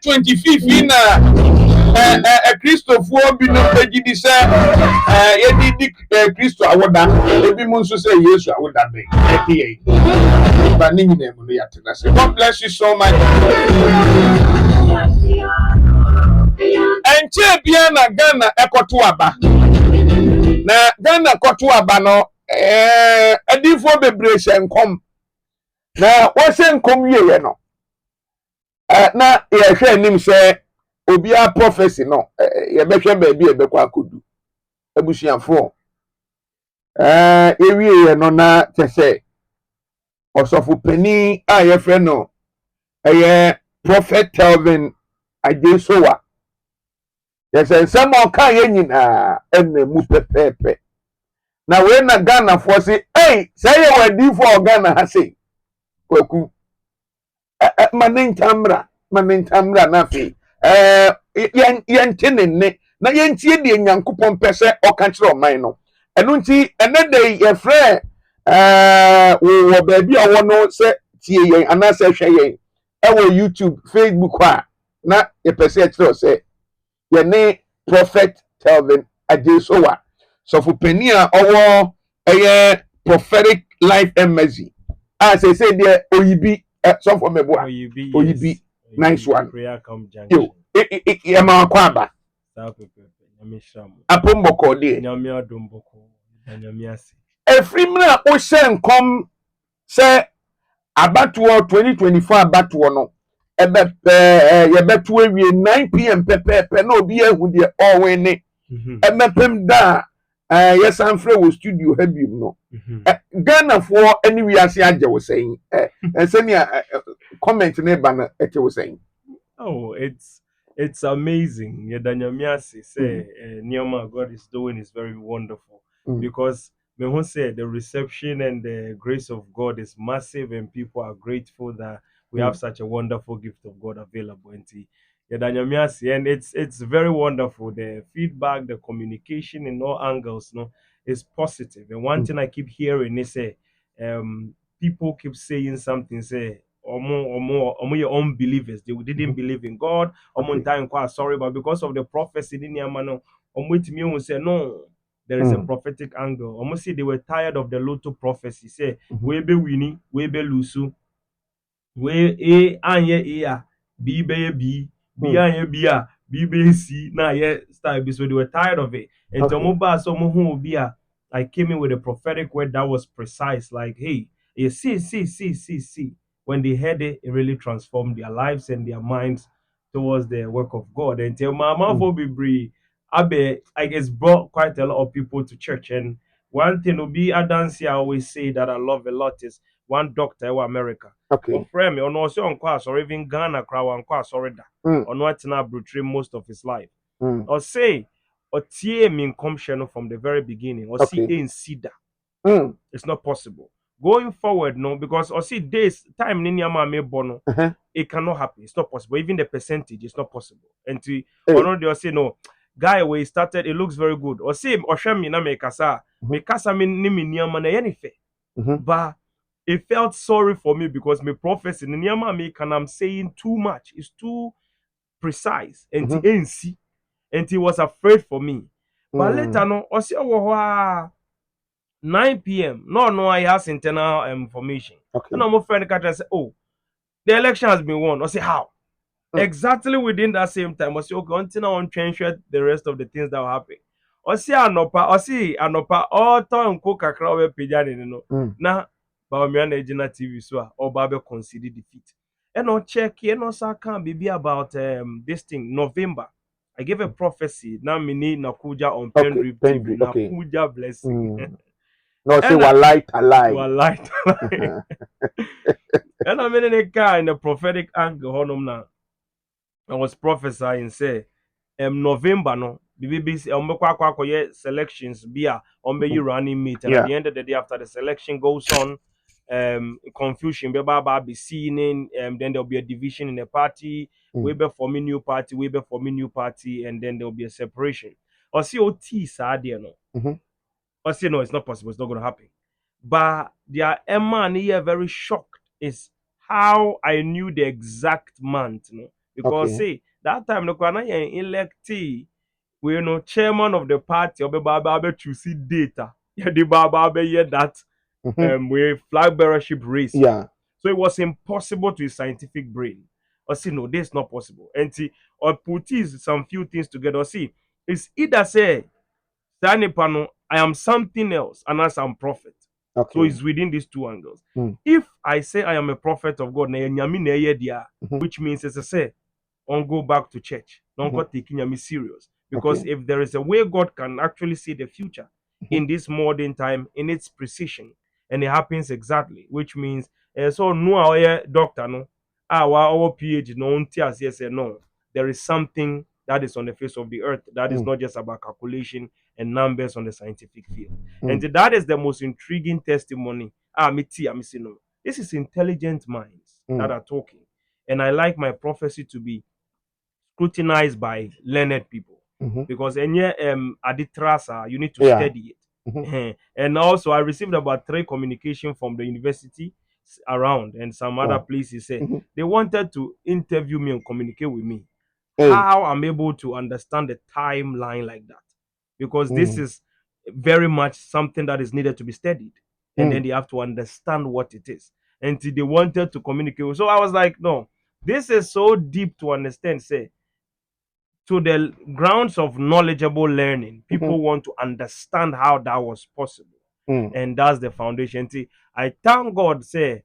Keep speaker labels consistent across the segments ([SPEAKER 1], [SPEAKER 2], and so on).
[SPEAKER 1] 25th na Christopher bi no pegidi se yedi Christo awoda ebi mu nso se Yesu awoda be eye ba ni nyina mu no yatena se. God bless you so much. Enche bia na Ghana ekoto aba na Ghana koto aba no adifo bebre hye nkom na wo hye nkom yeye no na ye hwe anim se obi a prophecy no ye behwe ba bi e bekwa akodu abusuafo ewie no na tese osofu pani a ye hwe no prophet Telvin ajesowa yes ensem o kan ye nyina enne mu pepepe na we na Ghana for say say ye wadi for Ghana ha say kwaku manintamra na fi yentinenne na yentie de nyankopon pese o kan kire o man no enu nti enede ye frɛ wo baabi a wo no se tie yen anase hwɛ yen ewo YouTube Facebook a na ye pese kire o se ye ne prophet Telvin ajesowa so for penia owo prophetic life embassy say there oyibi so for mebo oyibi nice one
[SPEAKER 2] prayer come junction
[SPEAKER 1] e ma kwaba apomboko de
[SPEAKER 2] nyame adomboko nyame ase
[SPEAKER 1] efrimra o hye nkom se abatuo 2024 abatuo no ye betu awie 9 p.m. pepe na obi ahu de owene emepem da yes amfre wo studio habium no Ghana for anywhere ase age wo saying senia comment na ba na ete wo saying
[SPEAKER 2] oh it's amazing yedanyame ase say nioma God is doing is very wonderful because me who say the reception and the grace of God is massive and people are grateful that we have such a wonderful gift of God available and it's very wonderful. The feedback, the communication in all angles no is positive. And one thing I keep hearing is say people keep saying something say your unbelievers, they didn't believe in God time quite sorry but because of the prophecy in Yamano me say no, there is a prophetic angle. Almost say they were tired of the Lotto prophecy. Say we be winning, we be lusu, we anye B be B anye B be C na style. So they were tired of it. And so I came in with a prophetic word that was precise. Like, hey, you see. When they heard it, it really transformed their lives and their minds towards the work of God. And tell Mama for be Abe, I guess, brought quite a lot of people to church. And one thing will be a dance I always say that I love a lot is one doctor in America.
[SPEAKER 1] okay
[SPEAKER 2] Friend me, or no, so on class or even Ghana crowd on class or that, or not now brutally most of his life. Or say, or tie me in from the very beginning, or see in Sida. It's not possible. Going forward, no, because or see days time in me bono, it cannot happen. It's not possible. Even the percentage is not possible. And to or no, they'll say no. Guy where he started, it looks very good. Or say or show me na me kasa me ni niyama na yenife. But it felt sorry for me because my prophecy in niyama me can I'm saying too much. It's too precise. And and he was afraid for me. But later no, or say 9 p.m. No, I has internal information. And I'm friend can say, oh, the election has been won. I say, how? Exactly within that same time. I say, okay, until I change the rest of the things that will happen. I see anopa, all time cook a crowd pijani, na ba me na ejina TV so or ba consider defeat. And no check here, no sir can be about this thing November. I gave a prophecy. Now me need Nakuja on Pendrive TV. Nakuja blessing.
[SPEAKER 1] No, say light alive.
[SPEAKER 2] And I'm in a car in the prophetic angle. Now I was prophesying, say, November, no, BBC, selections, be you running meet, and at the end of the day, after the selection goes on, confusion, be seen, then there'll be a division in the party, we be forming new party, and then there'll be a separation. Or see, OT, sad, no. I say no, it's not possible. It's not going to happen. But Emma and he are very shocked is how I knew the exact month, because
[SPEAKER 1] Okay.
[SPEAKER 2] see that time no kwana electee we no chairman of the party obe choose data yeah the baba hear that
[SPEAKER 1] Mm-hmm.
[SPEAKER 2] we flag bearership race no.
[SPEAKER 1] Yeah.
[SPEAKER 2] So it was impossible to his scientific brain. Or see, no, this is not possible. And see, or put some few things together. Or see, it's either say Danipano, I am something else, and as I'm prophet. So
[SPEAKER 1] Okay.
[SPEAKER 2] it's within these two angles.
[SPEAKER 1] Mm.
[SPEAKER 2] If I say I am a prophet of God,
[SPEAKER 1] Mm-hmm.
[SPEAKER 2] which means as I say, on go back to church, don't
[SPEAKER 1] Mm-hmm.
[SPEAKER 2] go taking me serious. Because
[SPEAKER 1] Okay.
[SPEAKER 2] if there is a way God can actually see the future
[SPEAKER 1] Mm-hmm.
[SPEAKER 2] in this modern time, in its precision, and it happens exactly, which means so no our doctor no our PhD no yes no there is something that is on the face of the earth that is
[SPEAKER 1] Mm.
[SPEAKER 2] not just about calculation and numbers on the scientific field. And
[SPEAKER 1] Mm.
[SPEAKER 2] that is the most intriguing testimony. I'm saying no. This is intelligent minds that
[SPEAKER 1] Mm.
[SPEAKER 2] are talking. And I like my prophecy to be scrutinized by learned people.
[SPEAKER 1] Mm-hmm.
[SPEAKER 2] Because any aditrasa, you need to
[SPEAKER 1] Yeah.
[SPEAKER 2] study
[SPEAKER 1] Mm-hmm.
[SPEAKER 2] it. And also I received about 3 communication from the university around and some other
[SPEAKER 1] Wow.
[SPEAKER 2] places say
[SPEAKER 1] Mm-hmm.
[SPEAKER 2] they wanted to interview me and communicate with me
[SPEAKER 1] Hey.
[SPEAKER 2] how I'm able to understand the timeline like that. Because this
[SPEAKER 1] Mm.
[SPEAKER 2] is very much something that is needed to be studied. And then
[SPEAKER 1] Mm.
[SPEAKER 2] they have to understand what it is. And they wanted to communicate. So I was like, no, this is so deep to understand. Say, to the grounds of knowledgeable learning,
[SPEAKER 1] Mm-hmm.
[SPEAKER 2] people want to understand how that was possible.
[SPEAKER 1] Mm.
[SPEAKER 2] And that's the foundation. See, I thank God, say,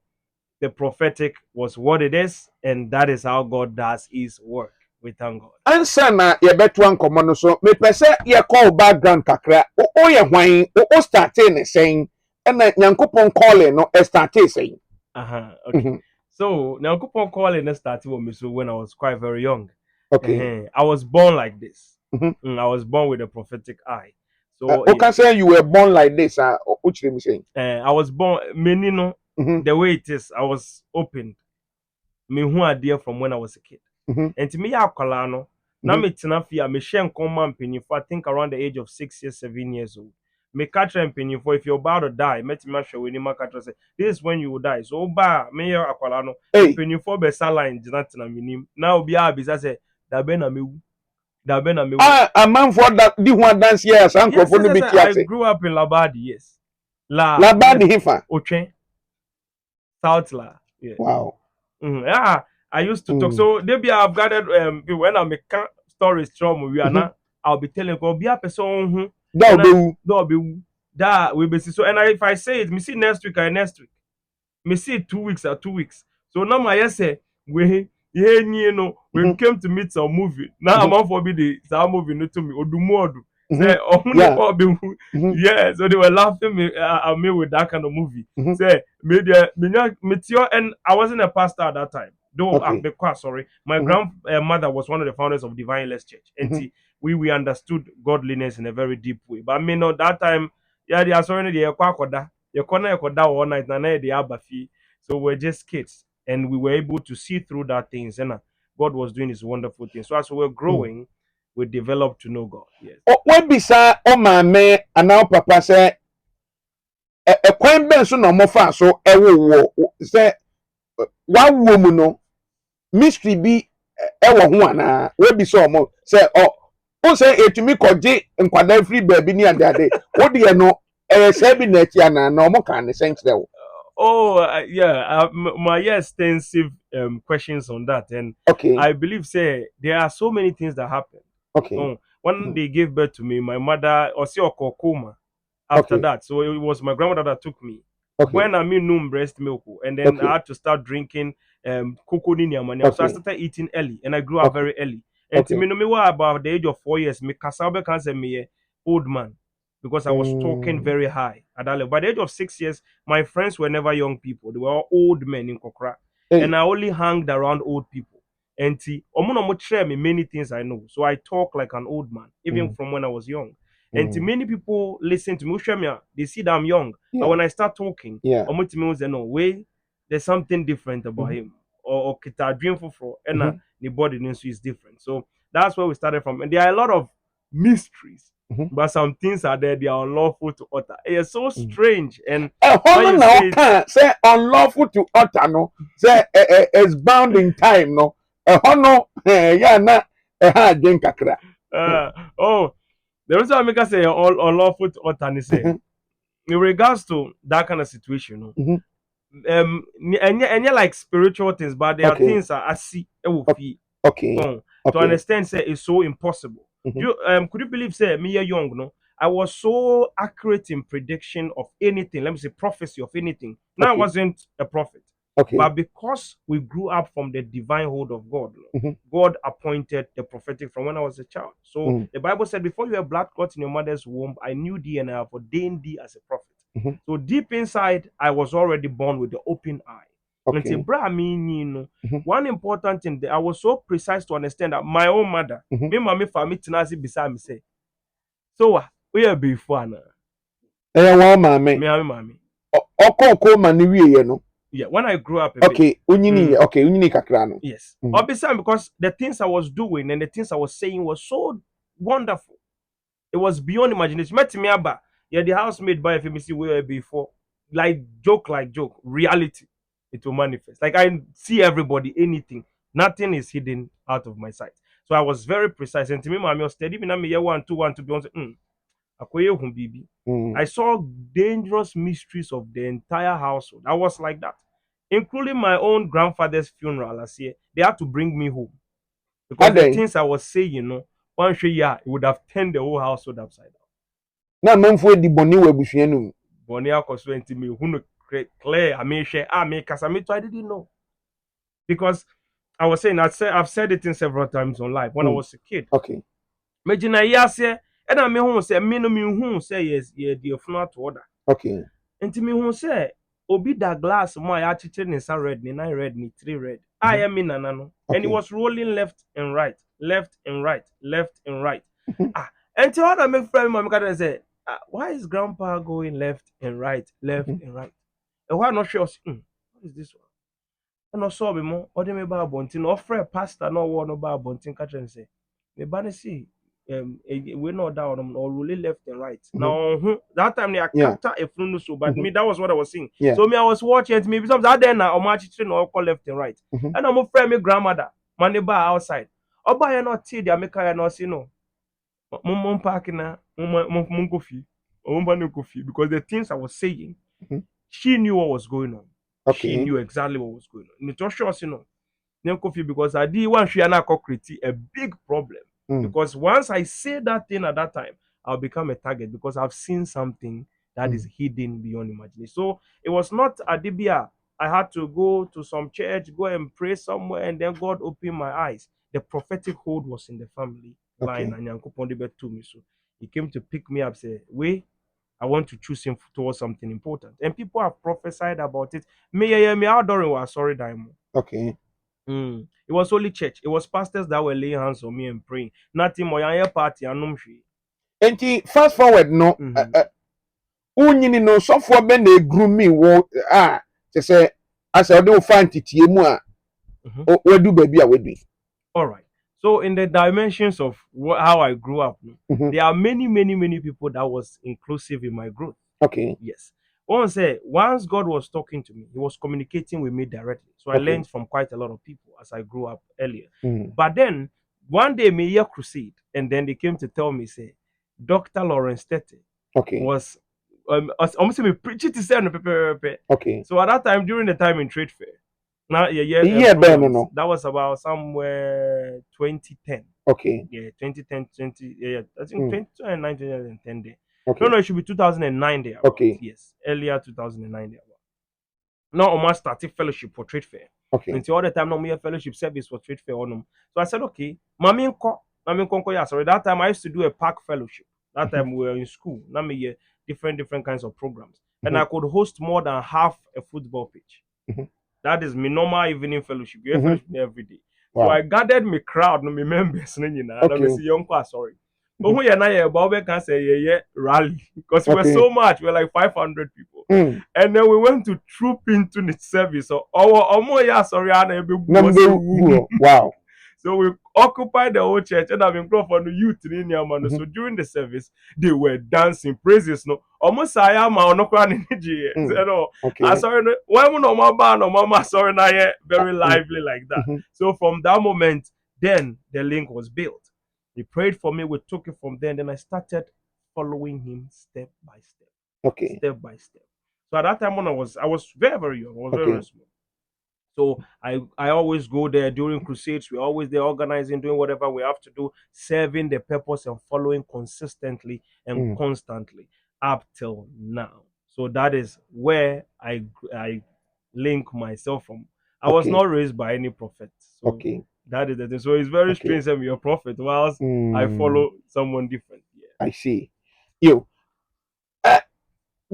[SPEAKER 2] the prophetic was what it is, and that is how God does his work. We thank God.
[SPEAKER 1] Ansa na yɛbɛto nkɔmmɔ no so mepɛ sɛ yɛkɔ wo background kakra woyɛ hwan wo starte ne sɛn ɛna nyankopɔn calling no ɛstarte sɛn.
[SPEAKER 2] Okay.
[SPEAKER 1] Mhm.
[SPEAKER 2] So now Kupon calling us started with me so when I was quite very young.
[SPEAKER 1] Okay.
[SPEAKER 2] I was born like this.
[SPEAKER 1] Mhm.
[SPEAKER 2] I was born with a prophetic eye. So
[SPEAKER 1] Woka sɛ you were born like this a wokyerɛ me sɛn.
[SPEAKER 2] I was born menino
[SPEAKER 1] Mhm.
[SPEAKER 2] the way it is. I was opened. Me who idea from when I was a kid.
[SPEAKER 1] Mhm.
[SPEAKER 2] And to me akwala no na
[SPEAKER 1] Mhm.
[SPEAKER 2] me tena fie a me share nkɔmma mpanyinfo I think around the age of 6 years 7 years old. Me catch mpanyinfo if you're about to die metimi ahwɛ w'anim aka kyerɛ sɛ this is when you will die. So ba me yɛ akwala no
[SPEAKER 1] Hey.
[SPEAKER 2] mpanyinfo bɛsa line gyina tena me nim na obiara bisa sɛ dabe na mewu dabe na mewu.
[SPEAKER 1] Amanfoɔ da di ho adanseɛ a saa
[SPEAKER 2] Yes,
[SPEAKER 1] nkurɔfoɔ
[SPEAKER 2] yes,
[SPEAKER 1] no
[SPEAKER 2] yes,
[SPEAKER 1] bi
[SPEAKER 2] yes.
[SPEAKER 1] te
[SPEAKER 2] I
[SPEAKER 1] ase.
[SPEAKER 2] grew up in Labadi, yes. La,
[SPEAKER 1] Labadi
[SPEAKER 2] yes.
[SPEAKER 1] hefa.
[SPEAKER 2] Otwe, South La, yeah.
[SPEAKER 1] Wow.
[SPEAKER 2] Yeah, I used to talk.
[SPEAKER 1] Mm.
[SPEAKER 2] So maybe I've gathered when I make stories from we are
[SPEAKER 1] Mhm.
[SPEAKER 2] now. I'll be telling you, be a person who
[SPEAKER 1] Da
[SPEAKER 2] and I
[SPEAKER 1] obewu.
[SPEAKER 2] do be that we be so. And if I say it, me see next week. I next week. Me see 2 weeks or 2 weeks. So now my say we we
[SPEAKER 1] Mhm.
[SPEAKER 2] came to meet some movie. Now I'm
[SPEAKER 1] Mhm.
[SPEAKER 2] on for be the some movie no to me odumodu. Say
[SPEAKER 1] Mhm.
[SPEAKER 2] oh
[SPEAKER 1] Yeah.
[SPEAKER 2] be
[SPEAKER 1] Mhm.
[SPEAKER 2] yeah. So they were laughing at me with that kind of movie.
[SPEAKER 1] Mhm.
[SPEAKER 2] Say me and I wasn't a pastor at that time. Though I'm
[SPEAKER 1] Okay.
[SPEAKER 2] the choir, sorry. My
[SPEAKER 1] Mhm.
[SPEAKER 2] grandmother was one of the founders of Divine Less Church. And
[SPEAKER 1] Mhm.
[SPEAKER 2] we understood godliness in a very deep way. But I mean, that time, yeah, they are sorry, they are you all night, and they abafi. So we're just kids, and we were able to see through that things, and God was doing His wonderful things. So as we were
[SPEAKER 1] Mm.
[SPEAKER 2] growing, we developed to know God. Yes.
[SPEAKER 1] Wabisa o maame anaa papa sɛ ɛkwan bɛn so na ɔmo fa so ɛwowɔ sɛ wawo mu no mystery bi ɛwɔ ho anaa wabisa ɔmo sɛ o sɛ etumi kɔgye nkwadaa firi baabi ne adeade o deɛ no ɛyɛ sɛ bi na akyi anaa na ɔmo ka ne sɛn kyerɛ wo.
[SPEAKER 2] Oh, yeah. My extensive questions on that, and
[SPEAKER 1] Okay.
[SPEAKER 2] I believe say there are so many things that happen.
[SPEAKER 1] Okay.
[SPEAKER 2] When
[SPEAKER 1] Mhm.
[SPEAKER 2] they gave birth to me, my mother Osi Okokoma. After
[SPEAKER 1] Okay.
[SPEAKER 2] that, so it was my grandmother that took me.
[SPEAKER 1] Okay.
[SPEAKER 2] When I mean no breast milk, and then I
[SPEAKER 1] Okay.
[SPEAKER 2] had to start drinking cocoa ni nyama. So I
[SPEAKER 1] Okay.
[SPEAKER 2] started eating early, and I grew up
[SPEAKER 1] Okay.
[SPEAKER 2] very early. And to
[SPEAKER 1] Okay.
[SPEAKER 2] me, no me were about the age of 4 years. Me kasabe can say me old man because I was talking
[SPEAKER 1] Mm.
[SPEAKER 2] very high at that level. By the age of 6 years, my friends were never young people; they were all old men in Kokra, and
[SPEAKER 1] Hey.
[SPEAKER 2] I only hung around old people. And omo share me many things I know, so I talk like an old man, even
[SPEAKER 1] Mm.
[SPEAKER 2] from when I was young. And to
[SPEAKER 1] Mm.
[SPEAKER 2] many people listen to me, they see that I'm young, but
[SPEAKER 1] Yeah.
[SPEAKER 2] when I start talking,
[SPEAKER 1] Yeah.
[SPEAKER 2] say no way, there's something different about
[SPEAKER 1] Mhm.
[SPEAKER 2] him, or kita dream for, and
[SPEAKER 1] Mhm.
[SPEAKER 2] the body is different. So that's where we started from, and there are a lot of mysteries.
[SPEAKER 1] Mhm.
[SPEAKER 2] But some things are there, they are unlawful to utter. It's so
[SPEAKER 1] Mm.
[SPEAKER 2] strange. And
[SPEAKER 1] Ɛhɔ
[SPEAKER 2] when
[SPEAKER 1] no
[SPEAKER 2] you
[SPEAKER 1] na
[SPEAKER 2] say it,
[SPEAKER 1] ɔka sɛ unlawful to utter no sɛ is bound in time no no ya na adwen kakra.
[SPEAKER 2] Oh, the reason I make us say all unlawful utter say in regards to that kind of situation, and yeah, like spiritual things, but there are
[SPEAKER 1] Okay.
[SPEAKER 2] things I see
[SPEAKER 1] Okay.
[SPEAKER 2] to
[SPEAKER 1] Okay.
[SPEAKER 2] understand say it's so impossible.
[SPEAKER 1] Mhm.
[SPEAKER 2] You could you believe say me young no? I was so accurate in prediction of anything. Let me say prophecy of anything. Now I
[SPEAKER 1] Okay.
[SPEAKER 2] wasn't a prophet,
[SPEAKER 1] Okay.
[SPEAKER 2] but because we grew up from the divine hold of God, no,
[SPEAKER 1] Mhm.
[SPEAKER 2] God appointed the prophetic from when I was a child. So
[SPEAKER 1] Mhm.
[SPEAKER 2] the Bible said, "Before you were blood clot in your mother's womb, I knew thee and I have ordained thee as a prophet."
[SPEAKER 1] Mhm.
[SPEAKER 2] So deep inside, I was already born with the open eye. Until
[SPEAKER 1] Okay.
[SPEAKER 2] bra me you know,
[SPEAKER 1] Mhm.
[SPEAKER 2] one important thing that I was so precise to understand that my own mother,
[SPEAKER 1] Mhm.
[SPEAKER 2] me mommy family tenasi beside me say, so we are before na
[SPEAKER 1] Wa maame.
[SPEAKER 2] me and mommy.
[SPEAKER 1] Okoko ma ne wie no.
[SPEAKER 2] Yeah, when I grew up a bit.
[SPEAKER 1] Okay, unyini
[SPEAKER 2] Mm,
[SPEAKER 1] okay, unyini kakra no.
[SPEAKER 2] yes.
[SPEAKER 1] Mhm.
[SPEAKER 2] Obviously, because the things I was doing and the things I was saying was so wonderful. It was beyond imagination. Met me about yeah, the housemaid by FMC where before. Like joke, reality. It will manifest. Like I see everybody, anything. Nothing is hidden out of my sight. So I was very precise. And to me, my was steady. Me na me year 1 2 1 to be on. Akoye hum bibi.
[SPEAKER 1] Mhm.
[SPEAKER 2] I saw dangerous mysteries of the entire household. I was like that, including my own grandfather's funeral last year. They had to bring me home because the
[SPEAKER 1] Aden.
[SPEAKER 2] things I was saying, one year it would have turned the whole household upside down.
[SPEAKER 1] Na manfo di boni wa abusua no mu.
[SPEAKER 2] Bonnie Akosua me who no clear. I mean, share. I mean, cause I didn't know because I was saying I've said it in several times on live when I
[SPEAKER 1] Mm.
[SPEAKER 2] was a kid.
[SPEAKER 1] Okay.
[SPEAKER 2] Imagine a year say, and I mean, who say me no me who say yes, yeah, the funeral to order.
[SPEAKER 1] Okay.
[SPEAKER 2] Nti me hu say obi da glass mo a yɛakyekyere ne nsa red ne nan red ne tiri red a
[SPEAKER 1] Mhm.
[SPEAKER 2] yɛ me nana no and he
[SPEAKER 1] Okay.
[SPEAKER 2] was rolling left and right left and right left and right
[SPEAKER 1] Mhm.
[SPEAKER 2] and till other make friend mama ka say why is grandpa going left and right left
[SPEAKER 1] Mhm.
[SPEAKER 2] and right and why not sure what is this one and also be mo ɔde me ba abɔnten na ɔfrɛ pastor na ɔwɔ no ba abɔnten ka kyerɛ no sɛ me ba no see we know that on or rolling left and right.
[SPEAKER 1] Mhm.
[SPEAKER 2] Now that time they are
[SPEAKER 1] Yeah.
[SPEAKER 2] capture a flu so, but
[SPEAKER 1] Mhm.
[SPEAKER 2] me that was what I was seeing.
[SPEAKER 1] Yeah.
[SPEAKER 2] So me I was watching it. Me because that then now I'm actually no call left and right.
[SPEAKER 1] Mhm.
[SPEAKER 2] And I'm afraid me grandmother, my neighbor outside. Oba ya not tea, they make ya not see no. Mum parking na mum coffee or mum coffee because the things I was saying,
[SPEAKER 1] Mhm.
[SPEAKER 2] she knew what was going on. She
[SPEAKER 1] Okay.
[SPEAKER 2] knew exactly what was going on. It was sure, Kofi because I did one share na create a big problem.
[SPEAKER 1] Mm.
[SPEAKER 2] Because once I say that thing at that time, I'll become a target because I've seen something that is
[SPEAKER 1] Mm.
[SPEAKER 2] hidden beyond imagination. So it was not Adibia. I had to go to some church, go and pray somewhere, and then God opened my eyes. The prophetic hold was in the family line,
[SPEAKER 1] Okay.
[SPEAKER 2] and Yankopon debe to me. So he came to pick me up, say, "Wait, I want to choose him towards something important." And people have prophesied about it. Me outdooring was sorry, Diamond.
[SPEAKER 1] Okay.
[SPEAKER 2] It was only church. It was pastors that were laying hands on me and praying. Nothing more. Your party and
[SPEAKER 1] Enti fast forward no
[SPEAKER 2] mm-hmm.
[SPEAKER 1] unyini no sofo be na egru mi wo te say asa ode wo fan titie mu a
[SPEAKER 2] Mm-hmm.
[SPEAKER 1] wadu ba bi a wadu.
[SPEAKER 2] All right. So in the dimensions of how I grew up,
[SPEAKER 1] Mhm.
[SPEAKER 2] there are many people that was inclusive in my growth.
[SPEAKER 1] Okay.
[SPEAKER 2] Yes. Once God was talking to me, He was communicating with me directly. So I
[SPEAKER 1] Okay.
[SPEAKER 2] learned from quite a lot of people as I grew up earlier.
[SPEAKER 1] Mm.
[SPEAKER 2] But then one day, me hear crusade, and then they came to tell me, say, Dr. Lawrence Tete
[SPEAKER 1] Okay.
[SPEAKER 2] was almost me preaching to say no
[SPEAKER 1] Okay.
[SPEAKER 2] so at that time during the time in trade fair, now
[SPEAKER 1] Iye be no
[SPEAKER 2] programs
[SPEAKER 1] no.
[SPEAKER 2] that was about somewhere 2010.
[SPEAKER 1] Okay.
[SPEAKER 2] Yeah, 2010, 20, yeah, I think
[SPEAKER 1] Mm.
[SPEAKER 2] 2009, 2010 there.
[SPEAKER 1] Okay.
[SPEAKER 2] No, it should be 2009 there about.
[SPEAKER 1] Okay.
[SPEAKER 2] Yes, earlier 2009 there about. Now almost started fellowship for trade fair.
[SPEAKER 1] Okay.
[SPEAKER 2] Until all the time now me a fellowship service for trade fair on them. So I said, okay, mami yeah, sorry. That time I used to do a park fellowship. That
[SPEAKER 1] Mhm.
[SPEAKER 2] time we were in school. Now me different kinds of programs. And
[SPEAKER 1] Mhm.
[SPEAKER 2] I could host more than half a football pitch.
[SPEAKER 1] Mhm.
[SPEAKER 2] That is my normal evening fellowship. You have
[SPEAKER 1] Mhm.
[SPEAKER 2] fellowship every day. So
[SPEAKER 1] Wow.
[SPEAKER 2] I gathered my crowd, no me members, and I
[SPEAKER 1] Okay.
[SPEAKER 2] see young sorry. But
[SPEAKER 1] Mhm.
[SPEAKER 2] who na yeah, Bob can say yeah rally because we were
[SPEAKER 1] Okay.
[SPEAKER 2] so much. We were like 500 people,
[SPEAKER 1] Mm.
[SPEAKER 2] and then we went to troop into the service. So our yeah sorry,
[SPEAKER 1] Number wow.
[SPEAKER 2] so we occupied the whole church, and I've been for the youth in India. So during the service, they were dancing praises. No, almost I am on no energy. No, I
[SPEAKER 1] Okay.
[SPEAKER 2] saw why no mama no mama sorry na very lively like that. So from that moment, then the link was built. He prayed for me. We took it from there, and then I started following him step by step,
[SPEAKER 1] Okay.
[SPEAKER 2] step by step. So at that time when I was very very young, I was very, very small. So I always go there during crusades. We're always there organizing, doing whatever we have to do, serving the purpose and following consistently and constantly up till now. So that is where I link myself from. I was not raised by any prophet. So that is the thing. So it's very strange that you're a prophet whilst I follow someone different. Yeah.
[SPEAKER 1] I see. You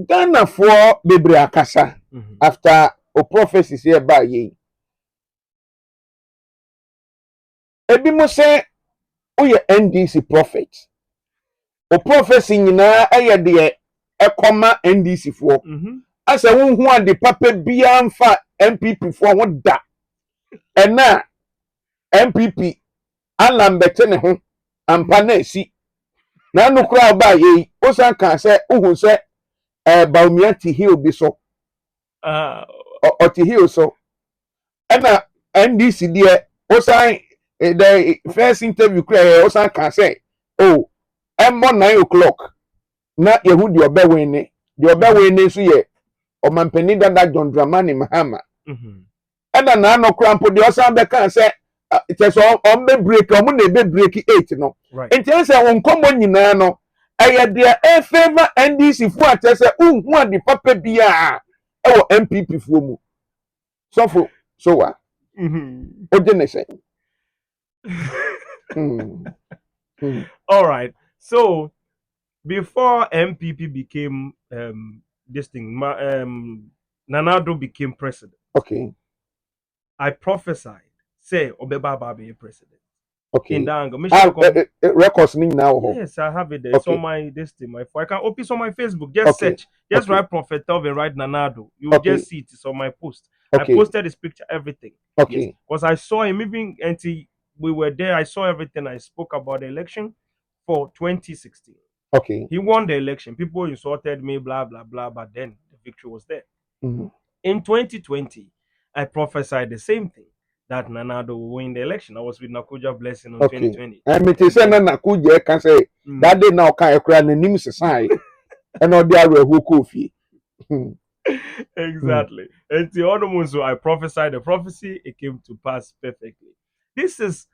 [SPEAKER 1] Ghana for bebre akasa after o prophecies here by ye. Ebi mo say oye NDC prophet. O prophecy nyina eye de ekoma NDC for. Asa wonhu ade papa bia mfa MPP for ho da. Ena MPP alambete ne ho ampa na esi. Na no kra ba ye o san kan say ohun say Baumiati Hill bi so. Oti Hill so. Ena NDC there o san the first interview clear o san kan say oh emmo 9 o'clock na yehu di obewin ni so ye omampani dada John Dramani Mahama ena na no krampo de o san be kan say it is on be break o mo na be break 8 no enti say won komo nyina no eye de e favor NDC fu ate say unhu ade papa bia e wo MPP fu mu so wa o de ne say
[SPEAKER 2] All right. So before MPP became this thing, Nanado became president.
[SPEAKER 1] Okay.
[SPEAKER 2] I prophesied, say Obeba be president.
[SPEAKER 1] Okay.
[SPEAKER 2] In that angle.
[SPEAKER 1] Records now.
[SPEAKER 2] Yes, I have it there. It's on my this thing, my phone. I can open it on my Facebook. Just search. Just write Prophet Telvin, write Nanado. You will just see it. It's on my post. I posted his picture, everything.
[SPEAKER 1] Okay.
[SPEAKER 2] Because I saw him even until we were there. I saw everything. I spoke about the election for 2016.
[SPEAKER 1] Okay.
[SPEAKER 2] He won the election. People insulted me, blah blah blah. But then the victory was there. In 2020, I prophesied the same thing, that Nanado will win the election. I was with Nakuja Blessing on 2020.
[SPEAKER 1] And me say Nakuja can say that day now can cry the name society and all the other who coffee.
[SPEAKER 2] Exactly. And the other one, so I prophesied the prophecy, it came to pass perfectly. This is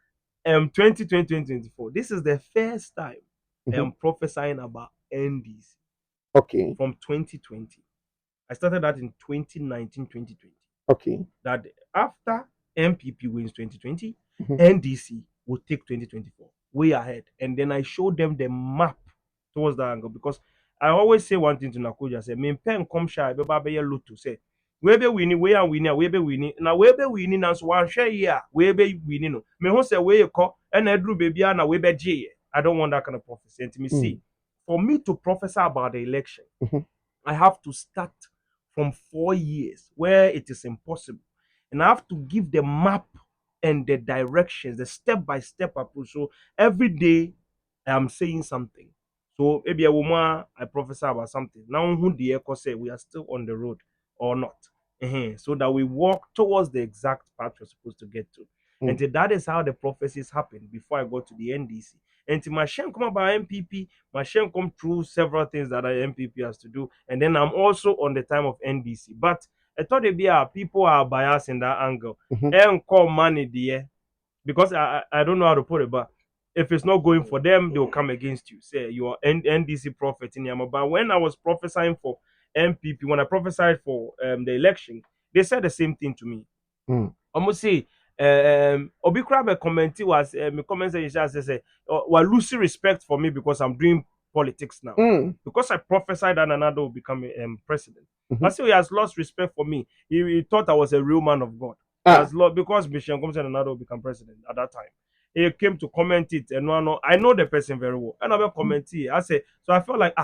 [SPEAKER 2] 2020-2024. This is the first time I'm prophesying about NDC.
[SPEAKER 1] Okay.
[SPEAKER 2] From 2020. I started that in 2019-2020.
[SPEAKER 1] Okay.
[SPEAKER 2] That after MPP wins 2020, NDC will take 2024 way ahead. And then I showed them the map towards that angle, because I always say one thing to Nakuja. I say, "Me pen come shy, be baby lutu say, we be winning, we are winning, we be winning. Now we be winning, and so one share here, we be winning. No, me who say we you call and I drew baby and we be J. I don't want that kind of prophecy. And to me, see, for me to prophesy about the election, I have to start from 4 years where it is impossible, and I have to give the map and the directions, the step-by-step approach. So every day I am saying something. So maybe a woman I prophesy about something. Now who the echo say we are still on the road or not. So that we walk towards the exact path we're supposed to get to. And that is how the prophecies happen before I go to the NDC. And to my shame come about MPP, my shame come through several things that MPP has to do. And then I'm also on the time of NDC. But I thought people are biased in that angle. And call money there. Because I don't know how to put it, but if it's not going for them, they'll come against you. Say you are NDC prophet in Yama. But when I was prophesying for MPP, when I prophesied for the election, they said the same thing to me. Almost say Obi Krabe commenting was me comment say we're losing respect for me because I'm doing politics now. Because I prophesied that Nanado will become president. I say he has lost respect for me. He thought I was a real man of God. As Lord, because Bishop comes and Nanado will become president at that time. He came to comment it, and I know the person very well. And I will comment it. I say, so I felt like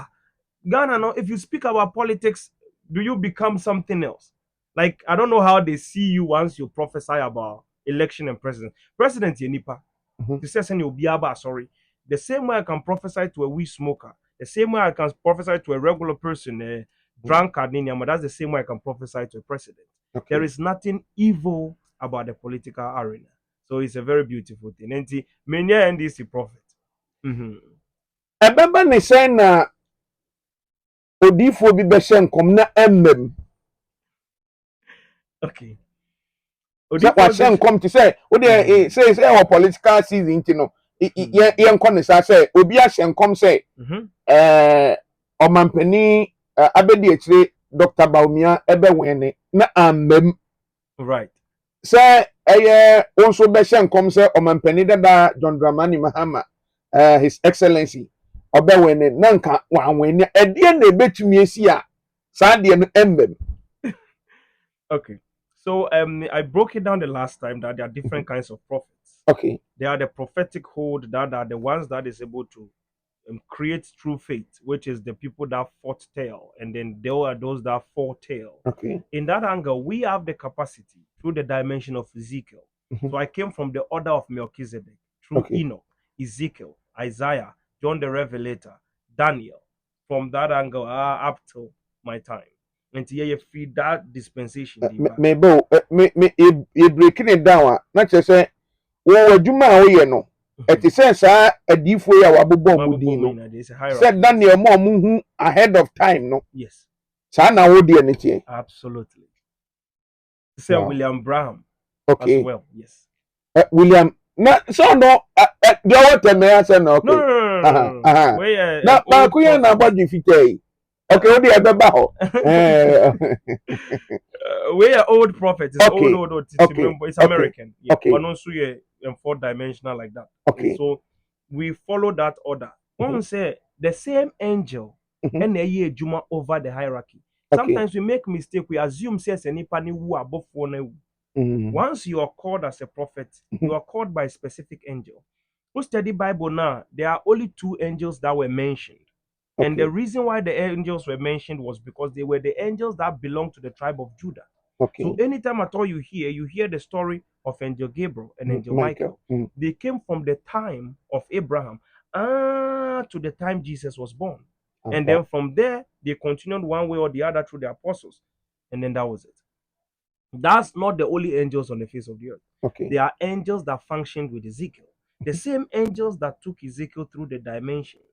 [SPEAKER 2] Ghana, no, if you speak about politics, do you become something else? Like, I don't know how they see you once you prophesy about election and president. President Yenipa.
[SPEAKER 1] Mhm.
[SPEAKER 2] To say send you biaba sorry. The same way I can prophesy to a weed smoker, the same way I can prophesy to a regular person, a
[SPEAKER 1] Mhm.
[SPEAKER 2] drunkard, that's the same way I can prophesy to a president. There
[SPEAKER 1] Okay.
[SPEAKER 2] is nothing evil about the political arena. So it's a very beautiful thing. And the many NDC prophet. Mhm.
[SPEAKER 1] Ɛbɛba ne sɛn na odiifoɔ bi bɛhyɛ nkɔm na ɛmmam.
[SPEAKER 2] Okay.
[SPEAKER 1] Sɛ wahyɛ nkɔm te sɛ wode sɛ ɛwɔ political season nti no yɛnkɔ ne saa sɛ obi ahyɛ nkɔm sɛ ɔmampanin abɛdi akyire Dr. Baumia ɛbɛwɛne na ammam.
[SPEAKER 2] Right.
[SPEAKER 1] Sɛ ɛyɛ wo nso bɛhyɛ nkɔm sɛ ɔmampanin dada John Dramani Mahama His Excellency ɔbɛwɛne na nka wanwɛne ɛdeɛ na ɛbɛtumi asi a saa adeɛ no ɛmmam.
[SPEAKER 2] Okay. So I broke it down the last time that there are different kinds of prophets.
[SPEAKER 1] Okay.
[SPEAKER 2] There are the prophetic hold that are the ones that is able to create true faith, which is the people that fought tail, and then there are those that fought tail.
[SPEAKER 1] Okay.
[SPEAKER 2] In that angle, we have the capacity through the dimension of Ezekiel.
[SPEAKER 1] Mhm.
[SPEAKER 2] So I came from the order of Melchizedek through
[SPEAKER 1] Okay.
[SPEAKER 2] Enoch, Ezekiel, Isaiah, John the Revelator, Daniel. From that angle, up to my time. And here you feed that dispensation.
[SPEAKER 1] Mebe you breaking it down a na kyerɛ sɛ wɔwɔ adwuma a woyɛ no ɛte sɛ saa adiifoɔ yi a wabobɔ ɔmo din no sɛ Daniel ma ɔmo hu ahead of time no.
[SPEAKER 2] Yes.
[SPEAKER 1] Saa na wo deɛ ne teɛ.
[SPEAKER 2] Absolutely. Say William Braham.
[SPEAKER 1] Okay.
[SPEAKER 2] As well. Yes.
[SPEAKER 1] William na sɛ ɔno deɛ wɔtɛ mɛ asɛ na okay.
[SPEAKER 2] No.
[SPEAKER 1] Na baako yɛn na abɔdwe fitaa yi. Okay, what do you about?
[SPEAKER 2] We are old prophets. It's
[SPEAKER 1] Okay.
[SPEAKER 2] old.
[SPEAKER 1] Okay.
[SPEAKER 2] It's American. Yeah.
[SPEAKER 1] Okay.
[SPEAKER 2] But also four dimensional like that.
[SPEAKER 1] Okay.
[SPEAKER 2] So we follow that order. One say the same angel and a year juma over the hierarchy. Sometimes we make mistake. We assume says any pani who above one. Once you are called as a prophet, you are called by a specific angel. Who study Bible now? There are only two angels that were mentioned. And the reason why the angels were mentioned was because they were the angels that belonged to the tribe of Judah.
[SPEAKER 1] Okay.
[SPEAKER 2] So anytime at all you hear the story of Angel Gabriel and Angel Michael. They came from the time of Abraham to the time Jesus was born. And then from there, they continued one way or the other through the apostles. And then that was it. That's not the only angels on the face of the earth.
[SPEAKER 1] Okay.
[SPEAKER 2] There are angels that functioned with Ezekiel. The same angels that took Ezekiel through the dimensions,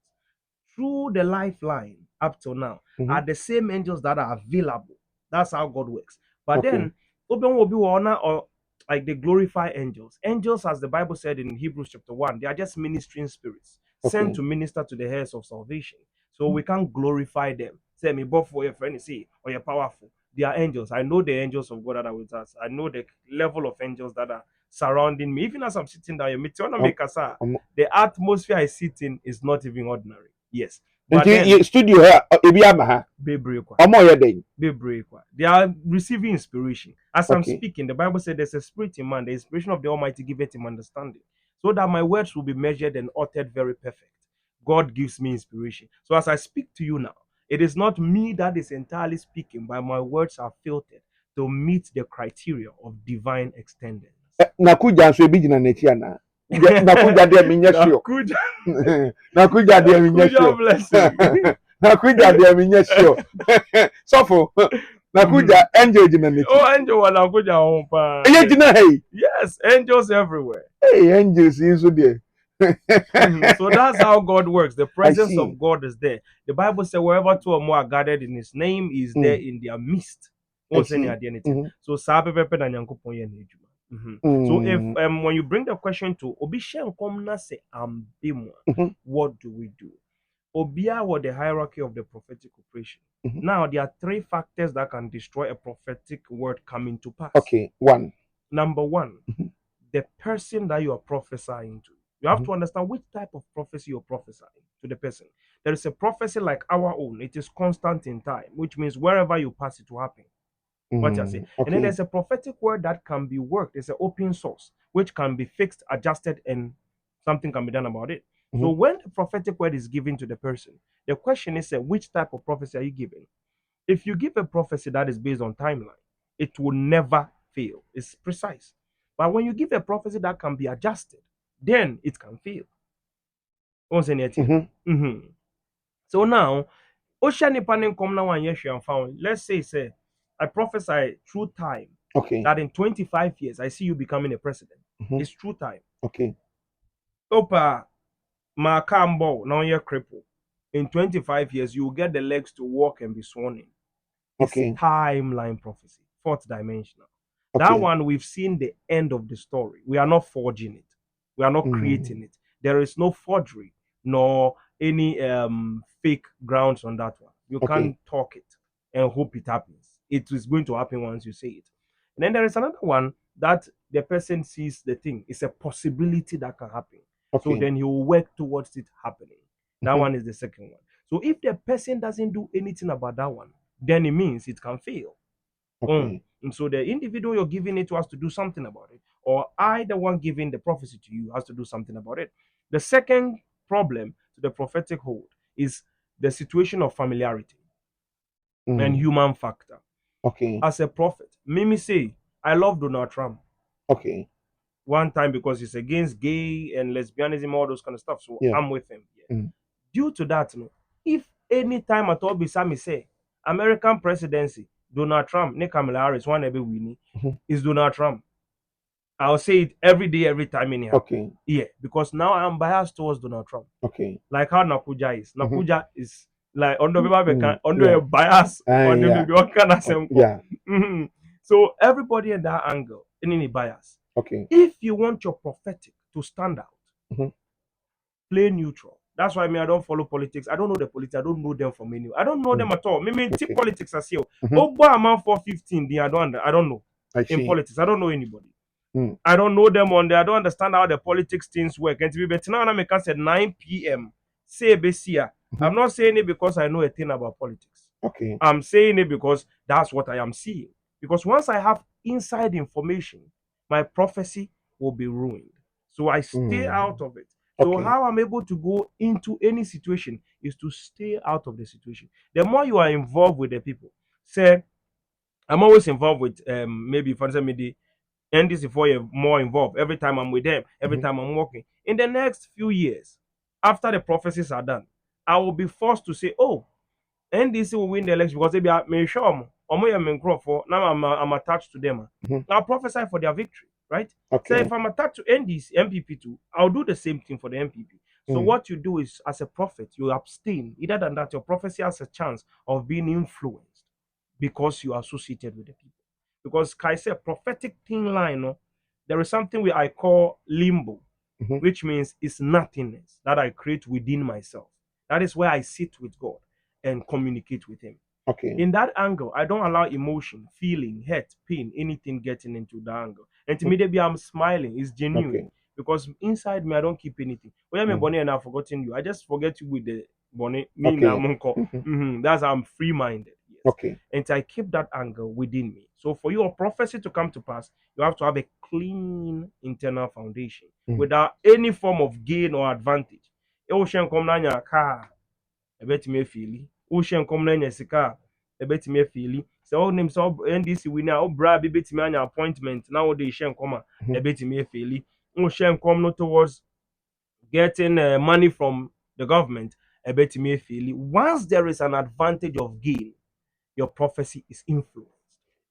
[SPEAKER 2] through the lifeline up till now, are the same angels that are available. That's how God works. But then, Obi will be or like the glorify angels. Angels, as the Bible said in Hebrews chapter 1, they are just ministering spirits sent to minister to the heirs of salvation. So we can't glorify them. Say me both for your friend, say, or you're powerful. They are angels. I know the angels of God that are with us. I know the level of angels that are surrounding me. Even as I'm sitting down, the atmosphere I sit in is not even ordinary. Yes.
[SPEAKER 1] But then, studio here,
[SPEAKER 2] they are receiving inspiration. As I'm speaking, the Bible said there's a spirit in man. The inspiration of the Almighty giveth him understanding. So that my words will be measured and uttered very perfect. God gives me inspiration. So as I speak to you now, it is not me that is entirely speaking, but my words are filtered to meet the criteria of divine extendence.
[SPEAKER 1] Nakuja nso ebi gyina n'akyi ana. Nakuja deɛ menyɛ sure. Nakuja deɛ menyɛ sure. Nakuja deɛ menyɛ sure. Sɔfo. Nakuja angel gyina n'akyi.
[SPEAKER 2] Oh, angel wa Nakuja hɔn paa.
[SPEAKER 1] Ɛyɛ gyina ha yi.
[SPEAKER 2] Yes, angels everywhere.
[SPEAKER 1] Hey, angels yi nso deɛ.
[SPEAKER 2] So that's how God works. The presence of God is there. The Bible says, wherever two or more are gathered in His name, He is there in their midst. So So if when you bring the question to what do we do? Obia was the hierarchy of the prophetic operation. Now there are three factors that can destroy a prophetic word coming to pass.
[SPEAKER 1] Okay, one.
[SPEAKER 2] Number one, the person that you are prophesying to. You have to understand which type of prophecy you're prophesying to the person. There is a prophecy like our own. It is constant in time, which means wherever you pass, it will happen. What you say. Okay. And then there's a prophetic word that can be worked. It's an open source, which can be fixed, adjusted, and something can be done about it. So when the prophetic word is given to the person, the question is, which type of prophecy are you giving? If you give a prophecy that is based on timeline, it will never fail. It's precise. But when you give a prophecy that can be adjusted, then it can fail. Once in
[SPEAKER 1] Mhm.
[SPEAKER 2] So now, Ocean Panin come now and yes, and found. Let's say, I prophesy through time
[SPEAKER 1] Okay.
[SPEAKER 2] that in 25 years I see you becoming a president.
[SPEAKER 1] Mhm.
[SPEAKER 2] It's true time.
[SPEAKER 1] Okay.
[SPEAKER 2] Opa, my cambo now you're crippled. In 25 years, you will get the legs to walk and be sworn in. It's
[SPEAKER 1] Okay.
[SPEAKER 2] timeline prophecy, fourth dimensional. That
[SPEAKER 1] Okay.
[SPEAKER 2] one we've seen the end of the story. We are not forging it. We are not
[SPEAKER 1] Mm.
[SPEAKER 2] creating it. There is no forgery nor any fake grounds on that one. You
[SPEAKER 1] Okay.
[SPEAKER 2] can't talk it and hope it happens. It is going to happen once you say it. And then there is another one that the person sees the thing. It's a possibility that can happen. So
[SPEAKER 1] Okay.
[SPEAKER 2] then he will work towards it happening. That
[SPEAKER 1] Mhm.
[SPEAKER 2] one is the second one. So if the person doesn't do anything about that one, then it means it can fail.
[SPEAKER 1] Okay.
[SPEAKER 2] And so the individual you're giving it to has to do something about it, or I, the one giving the prophecy to you, has to do something about it. The second problem to the prophetic hold is the situation of familiarity and
[SPEAKER 1] Mm.
[SPEAKER 2] human factor.
[SPEAKER 1] Okay.
[SPEAKER 2] As a prophet, Mimi say, I love Donald Trump
[SPEAKER 1] Okay.
[SPEAKER 2] one time because he's against gay and lesbianism, all those kind of stuff. So
[SPEAKER 1] Yeah.
[SPEAKER 2] I'm with him. Yeah.
[SPEAKER 1] Mm.
[SPEAKER 2] Due to that, no, if any time at all Bisami say American presidency, Donald Trump, Nick Kamala Harris, one every winning
[SPEAKER 1] Mhm.
[SPEAKER 2] is Donald Trump. I'll say it every day, every time anyhow.
[SPEAKER 1] Okay.
[SPEAKER 2] Yeah, because now I'm biased towards Donald Trump.
[SPEAKER 1] Okay.
[SPEAKER 2] Like how Nakuja is.
[SPEAKER 1] Mhm.
[SPEAKER 2] Nakuja is like under
[SPEAKER 1] Mm.
[SPEAKER 2] under a
[SPEAKER 1] Yeah.
[SPEAKER 2] bias on the
[SPEAKER 1] Yeah.
[SPEAKER 2] baby what kind of simple.
[SPEAKER 1] Yeah.
[SPEAKER 2] So everybody in that angle in any bias.
[SPEAKER 1] Okay.
[SPEAKER 2] If you want your prophetic to stand out,
[SPEAKER 1] Mhm.
[SPEAKER 2] play neutral. That's why I don't follow politics. I don't know the politics. I don't know them from anywhere. I don't know them
[SPEAKER 1] Mm.
[SPEAKER 2] at all. Me
[SPEAKER 1] Okay.
[SPEAKER 2] politics as you.
[SPEAKER 1] Mhm.
[SPEAKER 2] Oh, boy, I'm on 415. I don't know.
[SPEAKER 1] I
[SPEAKER 2] In
[SPEAKER 1] see.
[SPEAKER 2] politics, I don't know anybody.
[SPEAKER 1] Mm.
[SPEAKER 2] I don't know them on there. I don't understand how the politics things work. And to be better now, I make us at 9 p.m. Say Besia.
[SPEAKER 1] Mhm.
[SPEAKER 2] I'm not saying it because I know a thing about politics.
[SPEAKER 1] Okay.
[SPEAKER 2] I'm saying it because that's what I am seeing. Because once I have inside information, my prophecy will be ruined. So I stay
[SPEAKER 1] Mm.
[SPEAKER 2] out of it. So
[SPEAKER 1] Okay.
[SPEAKER 2] how I'm able to go into any situation is to stay out of the situation. The more you are involved with the people, say I'm always involved with maybe for example NDC 4 year more involved. Every time I'm with them, every
[SPEAKER 1] Mhm.
[SPEAKER 2] time I'm working. In the next few years, after the prophecies are done, I will be forced to say, oh, NDC will win the election because they be may show them. Now I'm attached to them.
[SPEAKER 1] Mhm.
[SPEAKER 2] I'll prophesy for their victory, right? So
[SPEAKER 1] Okay.
[SPEAKER 2] if I'm attached to NDC, MPP too, I'll do the same thing for the MPP. So
[SPEAKER 1] Mm.
[SPEAKER 2] what you do is, as a prophet, you abstain. Either than that, your prophecy has a chance of being influenced because you are associated with the people. Because Kai said prophetic thin line, no, there is something I call limbo,
[SPEAKER 1] Mhm.
[SPEAKER 2] which means it's nothingness that I create within myself. That is where I sit with God and communicate with Him.
[SPEAKER 1] Okay.
[SPEAKER 2] In that angle, I don't allow emotion, feeling, hurt, pain, anything getting into that angle. And to
[SPEAKER 1] Mhm.
[SPEAKER 2] me, maybe I'm smiling, it's genuine.
[SPEAKER 1] Okay.
[SPEAKER 2] Because inside me, I don't keep anything. When I'm a
[SPEAKER 1] Mm.
[SPEAKER 2] bonnet and I've forgotten you, I just forget you with the bonnet. Me na
[SPEAKER 1] Okay.
[SPEAKER 2] monko.
[SPEAKER 1] Mhm.
[SPEAKER 2] That's how I'm free minded. Yes.
[SPEAKER 1] Okay.
[SPEAKER 2] And I keep that angle within me. So for your prophecy to come to pass, you have to have a clean internal foundation
[SPEAKER 1] Mm.
[SPEAKER 2] without any form of gain or advantage. Ocean come na car, ɛbɛtumi afili wohyɛ nkɔm no anya sika a ɛbɛtumi afili sɛ wonim sɛ ndc wini a wobra a bi bɛtumi anya appointment na wode hyɛ nkɔm a
[SPEAKER 1] Mhm.
[SPEAKER 2] ɛbɛtumi afili wohyɛ nkɔm no towards getting money from the government ɛbɛtumi afili once there is an advantage of gain your prophecy is influenced.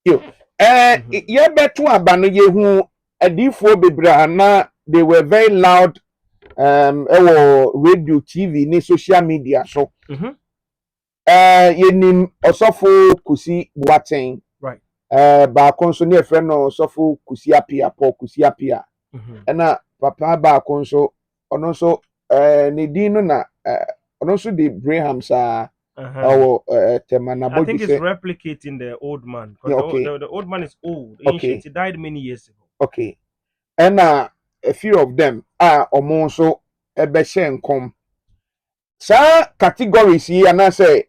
[SPEAKER 1] Yo.
[SPEAKER 2] Mhm.
[SPEAKER 1] Yɛbɛto aba no yɛhu adiifoɔ bebree a na they were very loud ɛwɔ radio TV ne social media so.
[SPEAKER 2] Mhm.
[SPEAKER 1] Yɛnim ɔsɔfo Kusi Boateng.
[SPEAKER 2] Right.
[SPEAKER 1] Baako nso ne yɛfrɛ no ɔsɔfo Kusi Apia, Paul Kusi Apia.
[SPEAKER 2] Mhm.
[SPEAKER 1] Ɛna papa baako nso ɔno nso ne din no na ɔno nso de Braham saa
[SPEAKER 2] Uh-huh.
[SPEAKER 1] ɛwɔ tema
[SPEAKER 2] I
[SPEAKER 1] n'abɔdwe
[SPEAKER 2] think it's
[SPEAKER 1] sɛ
[SPEAKER 2] replicating the old man because
[SPEAKER 1] yeah, okay,
[SPEAKER 2] the old man is old, ancient.
[SPEAKER 1] okay,
[SPEAKER 2] He died many years ago.
[SPEAKER 1] okay. Ɛna a few of them a ɔmo nso ɛbɛhyɛ nkɔm saa categories yi anaasɛ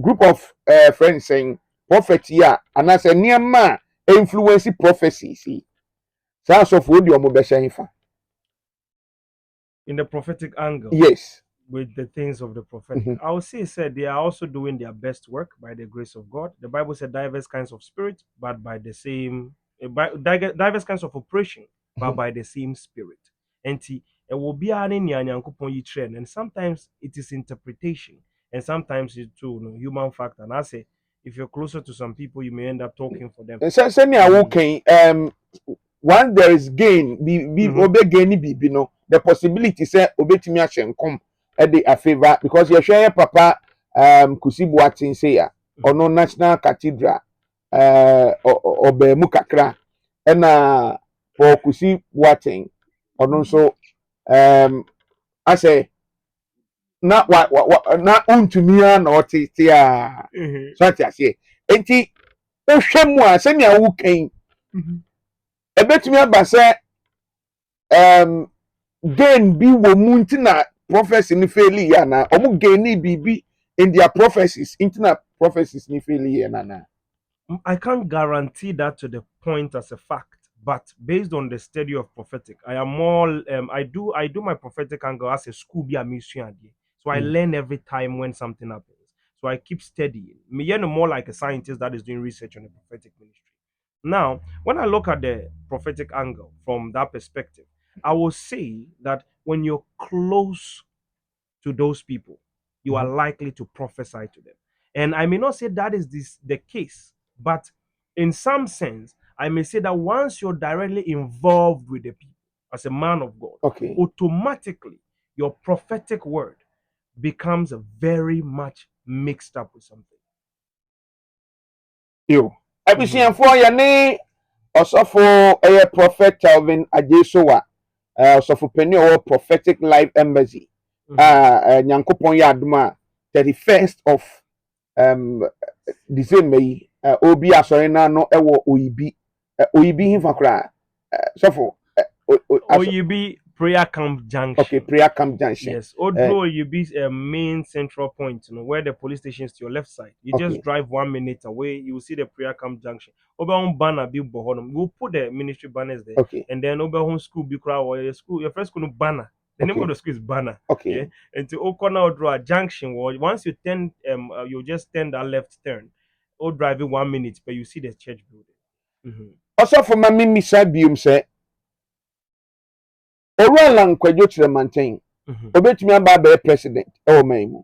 [SPEAKER 1] group of friends saying prophet yi a anaasɛ nneɛma a influence prophecies yi saa asɔfo odi ɔmo bɛhyɛ nfa.
[SPEAKER 2] In the prophetic angle
[SPEAKER 1] Yes.
[SPEAKER 2] with the things of the prophetic.
[SPEAKER 1] Mm-hmm.
[SPEAKER 2] I would say said they are also doing their best work by the grace of God. The Bible said diverse kinds of spirit, but by the same diverse kinds of operation, but by the same spirit. And it will be an yi trend, and sometimes it is interpretation, and sometimes it's too human factor. And I say, if you're closer to some people, you may end up talking for them.
[SPEAKER 1] Send me a walking. Once there is gain, be obey gain be no. The possibility say obetimi ahye nkom e dey a favor because you share papa Kusi Boateng say ya ono National Cathedral obemu kakra e na for Kusi Boateng ono so I say na na untumi a na otete a so ati ase enti ohwɛ mu a sɛ nea wo kan ebetumi aba sɛ gain bi wɔ mu nti na prophecy ni fail ya na ɔmo gain ni bibi in their prophecies nti na prophecies ni fail ya na.
[SPEAKER 2] I can't guarantee that to the point as a fact, but based on the study of prophetic, I am more. I do my prophetic angle as a school be a mission. So I learn every time when something happens. So I keep studying. Me more like a scientist that is doing research on the prophetic ministry. Now, when I look at the prophetic angle from that perspective, I will say that when you're close to those people, you are likely to prophesy to them. And I may not say that is the case, but in some sense, I may say that once you're directly involved with the people as a man of God,
[SPEAKER 1] Okay.
[SPEAKER 2] automatically your prophetic word becomes very much mixed up with something.
[SPEAKER 1] Yo. Abusianfo ya ne osofo prophet Telvin Ajesowa osofo penny or prophetic life embassy nyankopon ya aduma 31st of December yi obi asore na no ewo oyibi hinfa kra sofo
[SPEAKER 2] Oyibi Prayer Camp Junction.
[SPEAKER 1] Okay, Prayer Camp Junction.
[SPEAKER 2] Yes, Odro Oyibi's main central point, where the police station is to your left side. You just drive 1 minute away, you will see the Prayer Camp Junction. Over banner be bohonum. We'll put the ministry banners there.
[SPEAKER 1] Okay.
[SPEAKER 2] And then over home school be crowd or your school, your first school banner. The name of the school is Banner.
[SPEAKER 1] Okay.
[SPEAKER 2] Yeah? And to Okona Odro Junction, once you turn, you just turn that left turn. Or drive it 1 minute, but you see the church building.
[SPEAKER 1] Also for my mimi sabium say Owura Nkwadwo Kyerematen obetumi aba be president e man mu.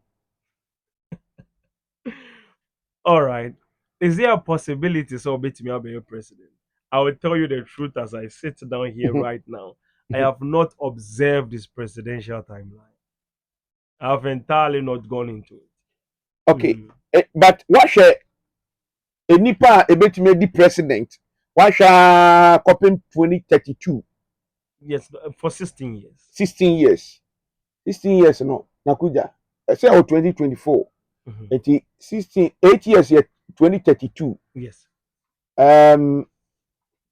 [SPEAKER 2] All right. Is there a possibility so obetumi aba your president? I will tell you the truth as I sit down here right now. I have not observed this presidential timeline. I have entirely not gone into it.
[SPEAKER 1] Okay. But what share enipa ebetumi di president? What shall copy 2032?
[SPEAKER 2] Yes, for 16 years.
[SPEAKER 1] 16 years. 16 years no. Nakuja. I say 2024. 8 years yet 2032.
[SPEAKER 2] Yes.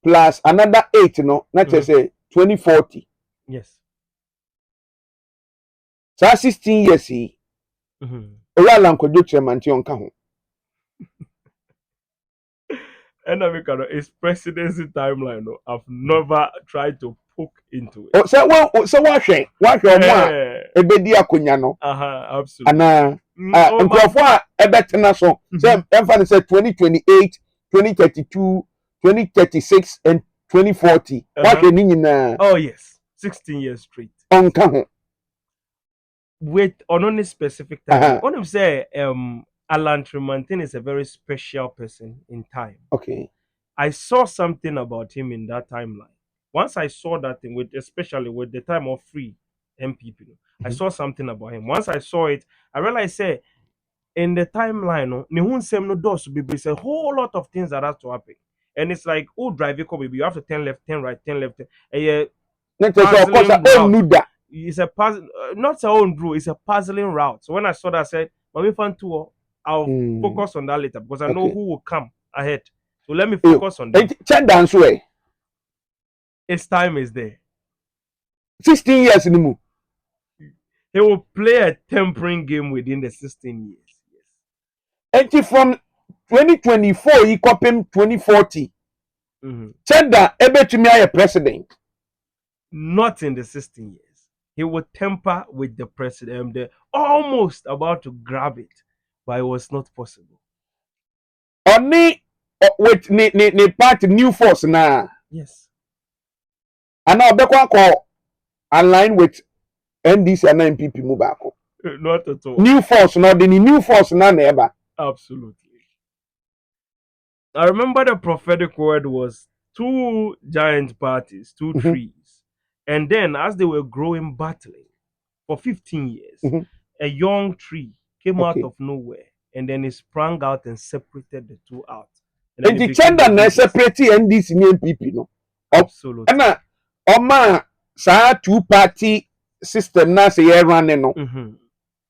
[SPEAKER 1] Plus another 8 no. Not say 2040.
[SPEAKER 2] Yes.
[SPEAKER 1] So 16 years yi. Owura Nkwadwo Kyerematen onka ho.
[SPEAKER 2] And it's presidency timeline. No, I've never tried to poke into it.
[SPEAKER 1] So what omo ebedi akonya no.
[SPEAKER 2] Absolutely.
[SPEAKER 1] Ana nkrofo a ebetena so. Say emfa say 2028, 2032, 2036 and 2040. What ni nyina.
[SPEAKER 2] Oh yes, 16 years straight.
[SPEAKER 1] Onka ho.
[SPEAKER 2] With on only specific time. When I say Alan Tremontin is a very special person in time.
[SPEAKER 1] Okay.
[SPEAKER 2] I saw something about him in that timeline. Once I saw that thing, especially with the time of free MPP, I saw something about him. Once I saw it, I realized, say, in the timeline, there's a whole lot of things that have to happen. And it's like, oh, drive it, baby, you have to turn left, turn right, turn left. It's a puzzle, not a own rule, it's a puzzling route. So when I saw that, I said, I'll focus on that later because I know who will come ahead. So let me focus on that. His time is there.
[SPEAKER 1] 16 years anymore.
[SPEAKER 2] He will play a tempering game within the 16 years.
[SPEAKER 1] Yes. And from 2024, he copy him 2040. Chenda ebetumi aye president.
[SPEAKER 2] Not in the 16 years. He will temper with the president. They're almost about to grab it, but it was not possible.
[SPEAKER 1] Only with the party new force now.
[SPEAKER 2] Yes.
[SPEAKER 1] And now Beko align with NDC and NPP mu baako.
[SPEAKER 2] Not at all.
[SPEAKER 1] New force, no, the new force na never.
[SPEAKER 2] Absolutely. I remember the prophetic word was two giant parties, 2
[SPEAKER 1] Mhm.
[SPEAKER 2] trees. And then as they were growing, battling for 15 years,
[SPEAKER 1] Mhm.
[SPEAKER 2] a young tree came out
[SPEAKER 1] Okay.
[SPEAKER 2] of nowhere and then it sprang out and separated the two out. And then
[SPEAKER 1] And
[SPEAKER 2] it
[SPEAKER 1] the
[SPEAKER 2] became the
[SPEAKER 1] Chanda na
[SPEAKER 2] biggest.
[SPEAKER 1] separate NDC and NPP no.
[SPEAKER 2] Absolutely.
[SPEAKER 1] And Oma sa two-party system na say running no.
[SPEAKER 2] Mm-hmm.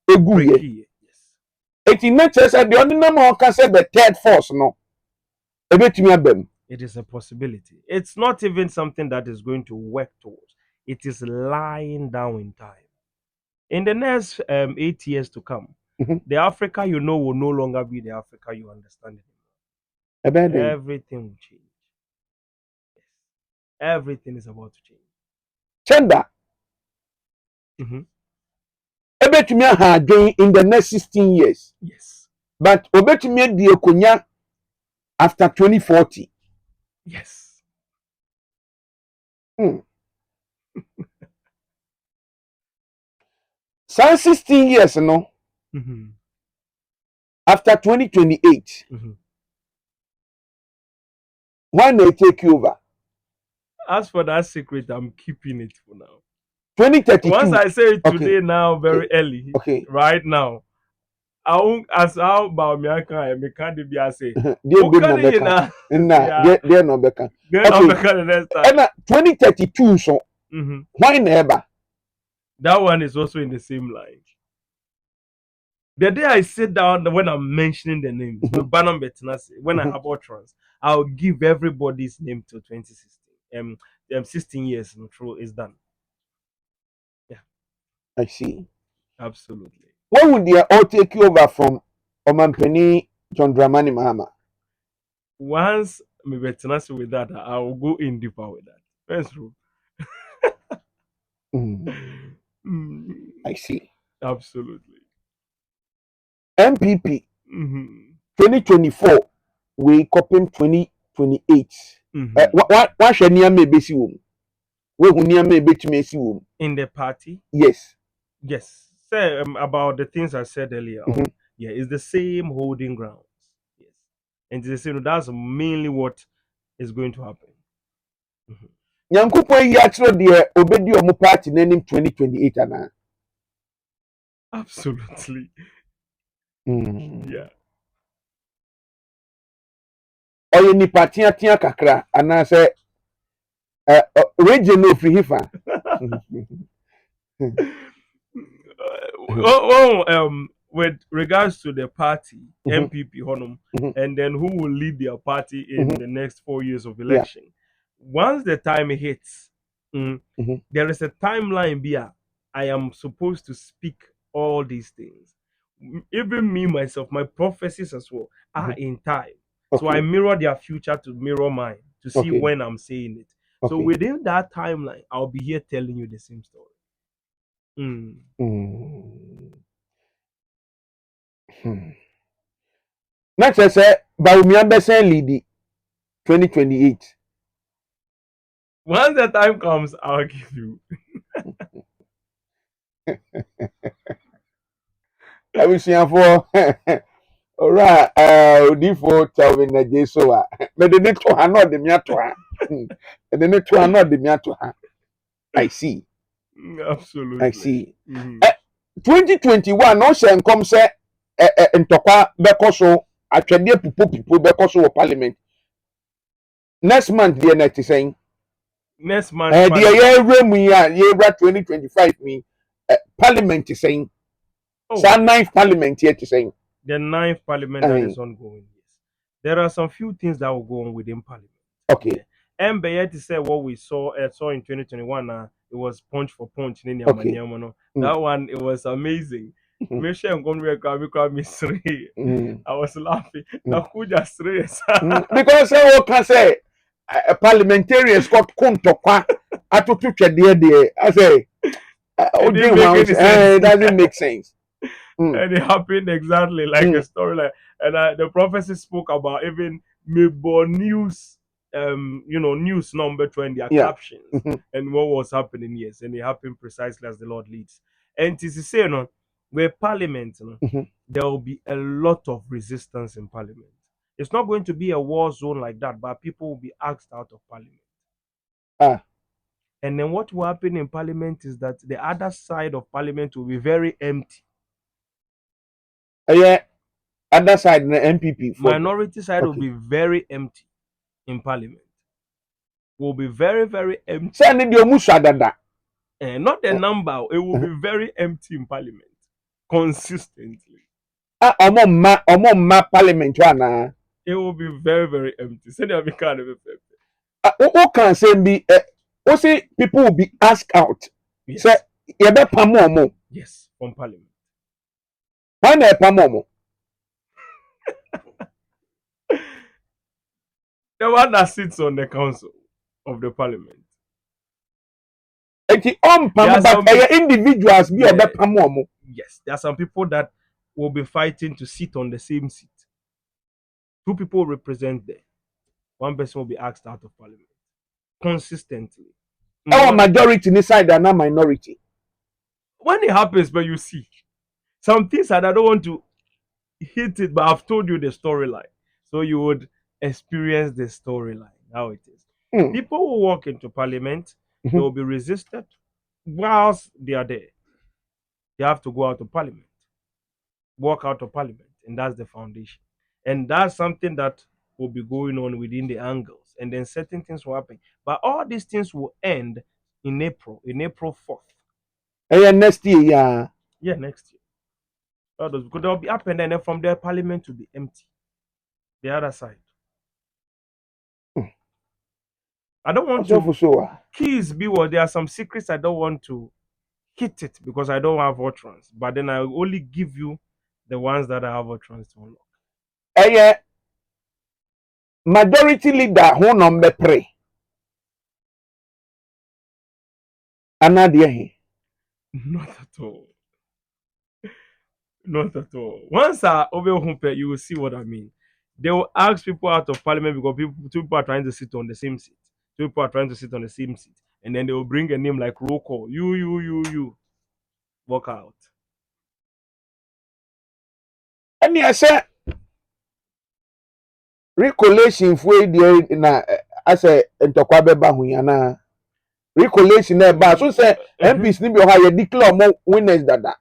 [SPEAKER 1] Egu ye.
[SPEAKER 2] Breaky. Yes.
[SPEAKER 1] Eti na chese the only number one can say the third force no. Ebetumi abem.
[SPEAKER 2] It is a possibility. It's not even something that is going to work towards. It is lying down in time. In the next 8 years to come,
[SPEAKER 1] Mhm.
[SPEAKER 2] the Africa you know will no longer be the Africa you understand
[SPEAKER 1] Ebeden.
[SPEAKER 2] anymore. Everything will change. Yes. Everything is about to change.
[SPEAKER 1] Chanda
[SPEAKER 2] Mm-hmm.
[SPEAKER 1] ebetumi aha adwen in the next 16 years.
[SPEAKER 2] Yes.
[SPEAKER 1] But obetumi di ekonya after 2040.
[SPEAKER 2] Yes.
[SPEAKER 1] Hmm. Some 16 years no
[SPEAKER 2] Mm-hmm.
[SPEAKER 1] after 2028.
[SPEAKER 2] Mm-hmm.
[SPEAKER 1] When they take you over?
[SPEAKER 2] As for that secret, I'm keeping it for now.
[SPEAKER 1] 2032.
[SPEAKER 2] Once I say it
[SPEAKER 1] Okay.
[SPEAKER 2] today, now very
[SPEAKER 1] Okay.
[SPEAKER 2] early,
[SPEAKER 1] Okay.
[SPEAKER 2] right now, I won't as how about me. I can't be I say.
[SPEAKER 1] Dear good no
[SPEAKER 2] Okay, you
[SPEAKER 1] beka.
[SPEAKER 2] know,
[SPEAKER 1] Nah, dear no beka.
[SPEAKER 2] then I'm
[SPEAKER 1] Okay.
[SPEAKER 2] the next time.
[SPEAKER 1] And 2032 so
[SPEAKER 2] Mm-hmm.
[SPEAKER 1] why never?
[SPEAKER 2] That one is also in the same line. The day I sit down, when I'm mentioning the names,
[SPEAKER 1] Mhm.
[SPEAKER 2] when I
[SPEAKER 1] Mhm.
[SPEAKER 2] have utterance, I'll give everybody's name till 2016. 16 years in true is done. Yeah,
[SPEAKER 1] I see.
[SPEAKER 2] absolutely.
[SPEAKER 1] When would they all take you over from Omampeni John Dramani Mahama?
[SPEAKER 2] Once me betenase with that, I will go in deeper with that. That's true.
[SPEAKER 1] Mm,
[SPEAKER 2] Mm,
[SPEAKER 1] I see.
[SPEAKER 2] absolutely.
[SPEAKER 1] MPP
[SPEAKER 2] Mm-hmm.
[SPEAKER 1] 2024 we copying 2028.
[SPEAKER 2] Mm-hmm.
[SPEAKER 1] What shall near me besi wom? We who near me bet me see wom?
[SPEAKER 2] In the party,
[SPEAKER 1] Yes.
[SPEAKER 2] yes. Say about the things I said earlier
[SPEAKER 1] Mhm.
[SPEAKER 2] on. Yeah, it's the same holding grounds. Yes, and it's the same. That's mainly what is going to happen. Mhm.
[SPEAKER 1] Nyankopɔn yi akyerɛ deɛ obedi ɔmo party n'anim 2028 ana.
[SPEAKER 2] Absolutely.
[SPEAKER 1] Mm.
[SPEAKER 2] Yeah.
[SPEAKER 1] Ɔyɛ nipa teatea kakra anaasɛ region no ofiri hifa.
[SPEAKER 2] With regards to the party,
[SPEAKER 1] Mhm.
[SPEAKER 2] MPP Honum,
[SPEAKER 1] Mhm.
[SPEAKER 2] and then who will lead their party in
[SPEAKER 1] Mhm.
[SPEAKER 2] the next 4 years of
[SPEAKER 1] Yeah.
[SPEAKER 2] election. Once the time hits,
[SPEAKER 1] Mhm.
[SPEAKER 2] there is a timeline here. I am supposed to speak all these things. Even me myself, my prophecies as well are
[SPEAKER 1] Mhm.
[SPEAKER 2] in time. So I
[SPEAKER 1] Okay.
[SPEAKER 2] mirror their future to mirror mine to see
[SPEAKER 1] Okay.
[SPEAKER 2] when I'm saying it. So
[SPEAKER 1] Okay.
[SPEAKER 2] within that timeline, I'll be here telling you the same story. Mm.
[SPEAKER 1] Mm. Hmm. Na kyerɛ sɛ Bawumia bɛsɛn lead 2028.
[SPEAKER 2] Once the time comes, I'll give you.
[SPEAKER 1] Abusuafoɔ owura odiifo Telvin na gye so a mede ne to ha na ɔde me ato ha. Mede ne to ha na ɔde me ato ha. I see. I
[SPEAKER 2] Absolutely.
[SPEAKER 1] see.
[SPEAKER 2] Mhm.
[SPEAKER 1] 2021 na ɔhyɛ nkɔm sɛ ntɔkwa bɛkɔ so atwɛdeɛ pupopupo bɛkɔ so wɔ parliament. Next month deɛ na ɛte sɛn.
[SPEAKER 2] Next month,
[SPEAKER 1] Deɛ
[SPEAKER 2] Parliament.
[SPEAKER 1] yɛwura mu yi a yɛwura 2025 mi parliament te sɛn.
[SPEAKER 2] Oh,
[SPEAKER 1] Saa ninth parliament yɛ te sɛn.
[SPEAKER 2] the ninth Parliament that is ongoing. Yes, there are some few things that will go on within Parliament.
[SPEAKER 1] Okay.
[SPEAKER 2] Yeah, and yet to say what we saw in 2021. It was punch for punch.
[SPEAKER 1] Okay.
[SPEAKER 2] That one it was amazing.
[SPEAKER 1] Mhm.
[SPEAKER 2] Me share nkɔm wɛ kura mi kura mi sere.
[SPEAKER 1] Mm.
[SPEAKER 2] I was laughing.
[SPEAKER 1] Mm.
[SPEAKER 2] Na kuja sere.
[SPEAKER 1] Because wɔka sɛ parliamentarians kɔ ko ntɔkwa atoto twɛdeɛ deɛ asɛ
[SPEAKER 2] It
[SPEAKER 1] ɔdwen
[SPEAKER 2] didn't
[SPEAKER 1] ho
[SPEAKER 2] make
[SPEAKER 1] a
[SPEAKER 2] any sense.
[SPEAKER 1] it doesn't make sense. Mm.
[SPEAKER 2] And it happened exactly like a
[SPEAKER 1] Mm.
[SPEAKER 2] story. Like, and the prophecy spoke about even Mebo news news number 20 their
[SPEAKER 1] Yeah.
[SPEAKER 2] captions and what was happening, yes, and it happened precisely as the Lord leads. And to say, where Parliament, there will be a lot of resistance in Parliament. It's not going to be a war zone like that, but people will be asked out of Parliament.
[SPEAKER 1] Ah.
[SPEAKER 2] And then what will happen in Parliament is that the other side of Parliament will be very empty.
[SPEAKER 1] Yeah. Other side, the MPP.
[SPEAKER 2] Minority side will
[SPEAKER 1] Okay.
[SPEAKER 2] be very empty in Parliament. Will be very, very empty.
[SPEAKER 1] Say, need your musa dada.
[SPEAKER 2] And not the number, it will be very empty in Parliament consistently.
[SPEAKER 1] Ah, omo ma Parliament wana.
[SPEAKER 2] It will be very, very empty. Say they have been kind of effect.
[SPEAKER 1] Who can say be? Who say people will be asked out?
[SPEAKER 2] Yes.
[SPEAKER 1] Say, you be pamomo.
[SPEAKER 2] Yes, from Parliament.
[SPEAKER 1] Why not pamomo?
[SPEAKER 2] The one that sits on the council of the Parliament.
[SPEAKER 1] Eti but individuals be obe pamomo.
[SPEAKER 2] Yes, there are some people that will be fighting to sit on the same seat. Two people represent there. One person will be asked out of Parliament consistently.
[SPEAKER 1] Our majority inside and not minority.
[SPEAKER 2] When it happens, but you see, some things that I don't want to hit it, but I've told you the storyline, so you would experience the storyline how it is. People who walk into Parliament, they will be resisted whilst they are there. They have to go out of Parliament, walk out of Parliament, and that's the foundation. And that's something that will be going on within the angles, and then certain things will happen. But all these things will end in April 4th.
[SPEAKER 1] Next year, yeah.
[SPEAKER 2] Yeah, next year. Because they'll be up and then from there, Parliament will be empty. The other side. I don't want to keys be what there are some secrets I don't want to hit it because I don't have utterance. But then I will only give you the ones that I have utterance to unlock.
[SPEAKER 1] Majority leader who number 3. Anadia.
[SPEAKER 2] Not at all. Not at all. Once I over you will see what I mean. They will ask people out of Parliament because two people are trying to sit on the same seat. Two people are trying to sit on the same seat. And then they will bring a name like roll call. You. Walk out.
[SPEAKER 1] And I said, recollection for na as a ntokwabe ba hu yana recollection na ba so say MPs ni bi o ha ye declare mo winners dada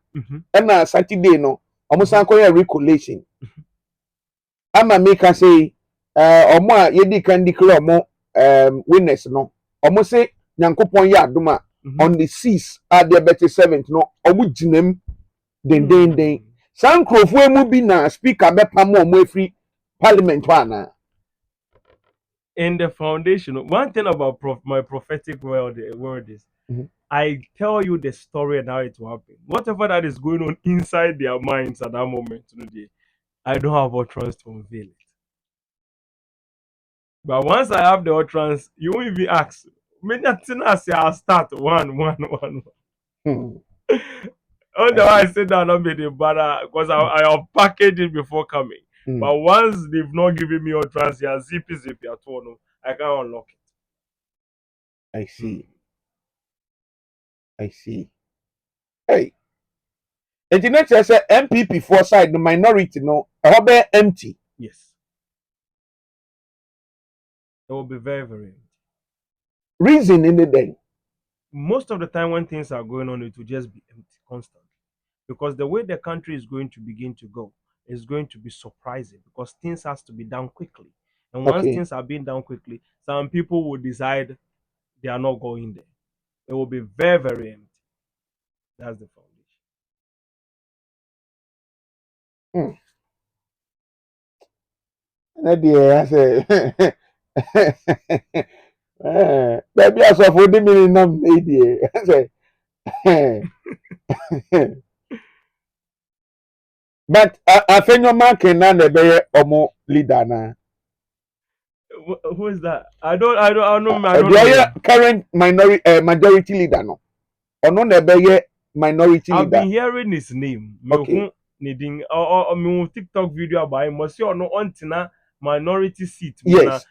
[SPEAKER 1] na Saturday no omo san ko ye recollection ama me ka say omo a ye di kan declare mo winners no omo say nyankopon ye adoma on the 6th at the 7th no omo ginem den san krofo emu bi na speaker be pam omo efri Parliament wana.
[SPEAKER 2] In the foundation, one thing about my prophetic word is I tell you the story and how it will happen. Whatever that is going on inside their minds at that moment today, I don't have utterance to unveil it. But once I have the utterance, you won't even ask. I'll start one. Otherwise, I sit down and be the better because I have packaged it before coming. But once they've not given me utterance, yeah, zippy at all, I can't unlock it.
[SPEAKER 1] I see. I see. Hey. And the next I say MPP for side the minority no be empty.
[SPEAKER 2] Yes. It will be very, very empty.
[SPEAKER 1] Reason in the day.
[SPEAKER 2] Most of the time when things are going on, it will just be empty constantly. Because the way the country is going to begin to go is going to be surprising because things has to be done quickly. And once things are being done quickly, some people will decide they are not going there. It will be very, very empty. That's the foundation.
[SPEAKER 1] I say baby as of the minimum media. But I think your man can na be omo leader na.
[SPEAKER 2] Who is that? I don't know.
[SPEAKER 1] Current majority leader no. Ono na be minority leader.
[SPEAKER 2] I've been hearing his name. Okay. TikTok video about him. Must you no ontina minority seat.
[SPEAKER 1] Yes,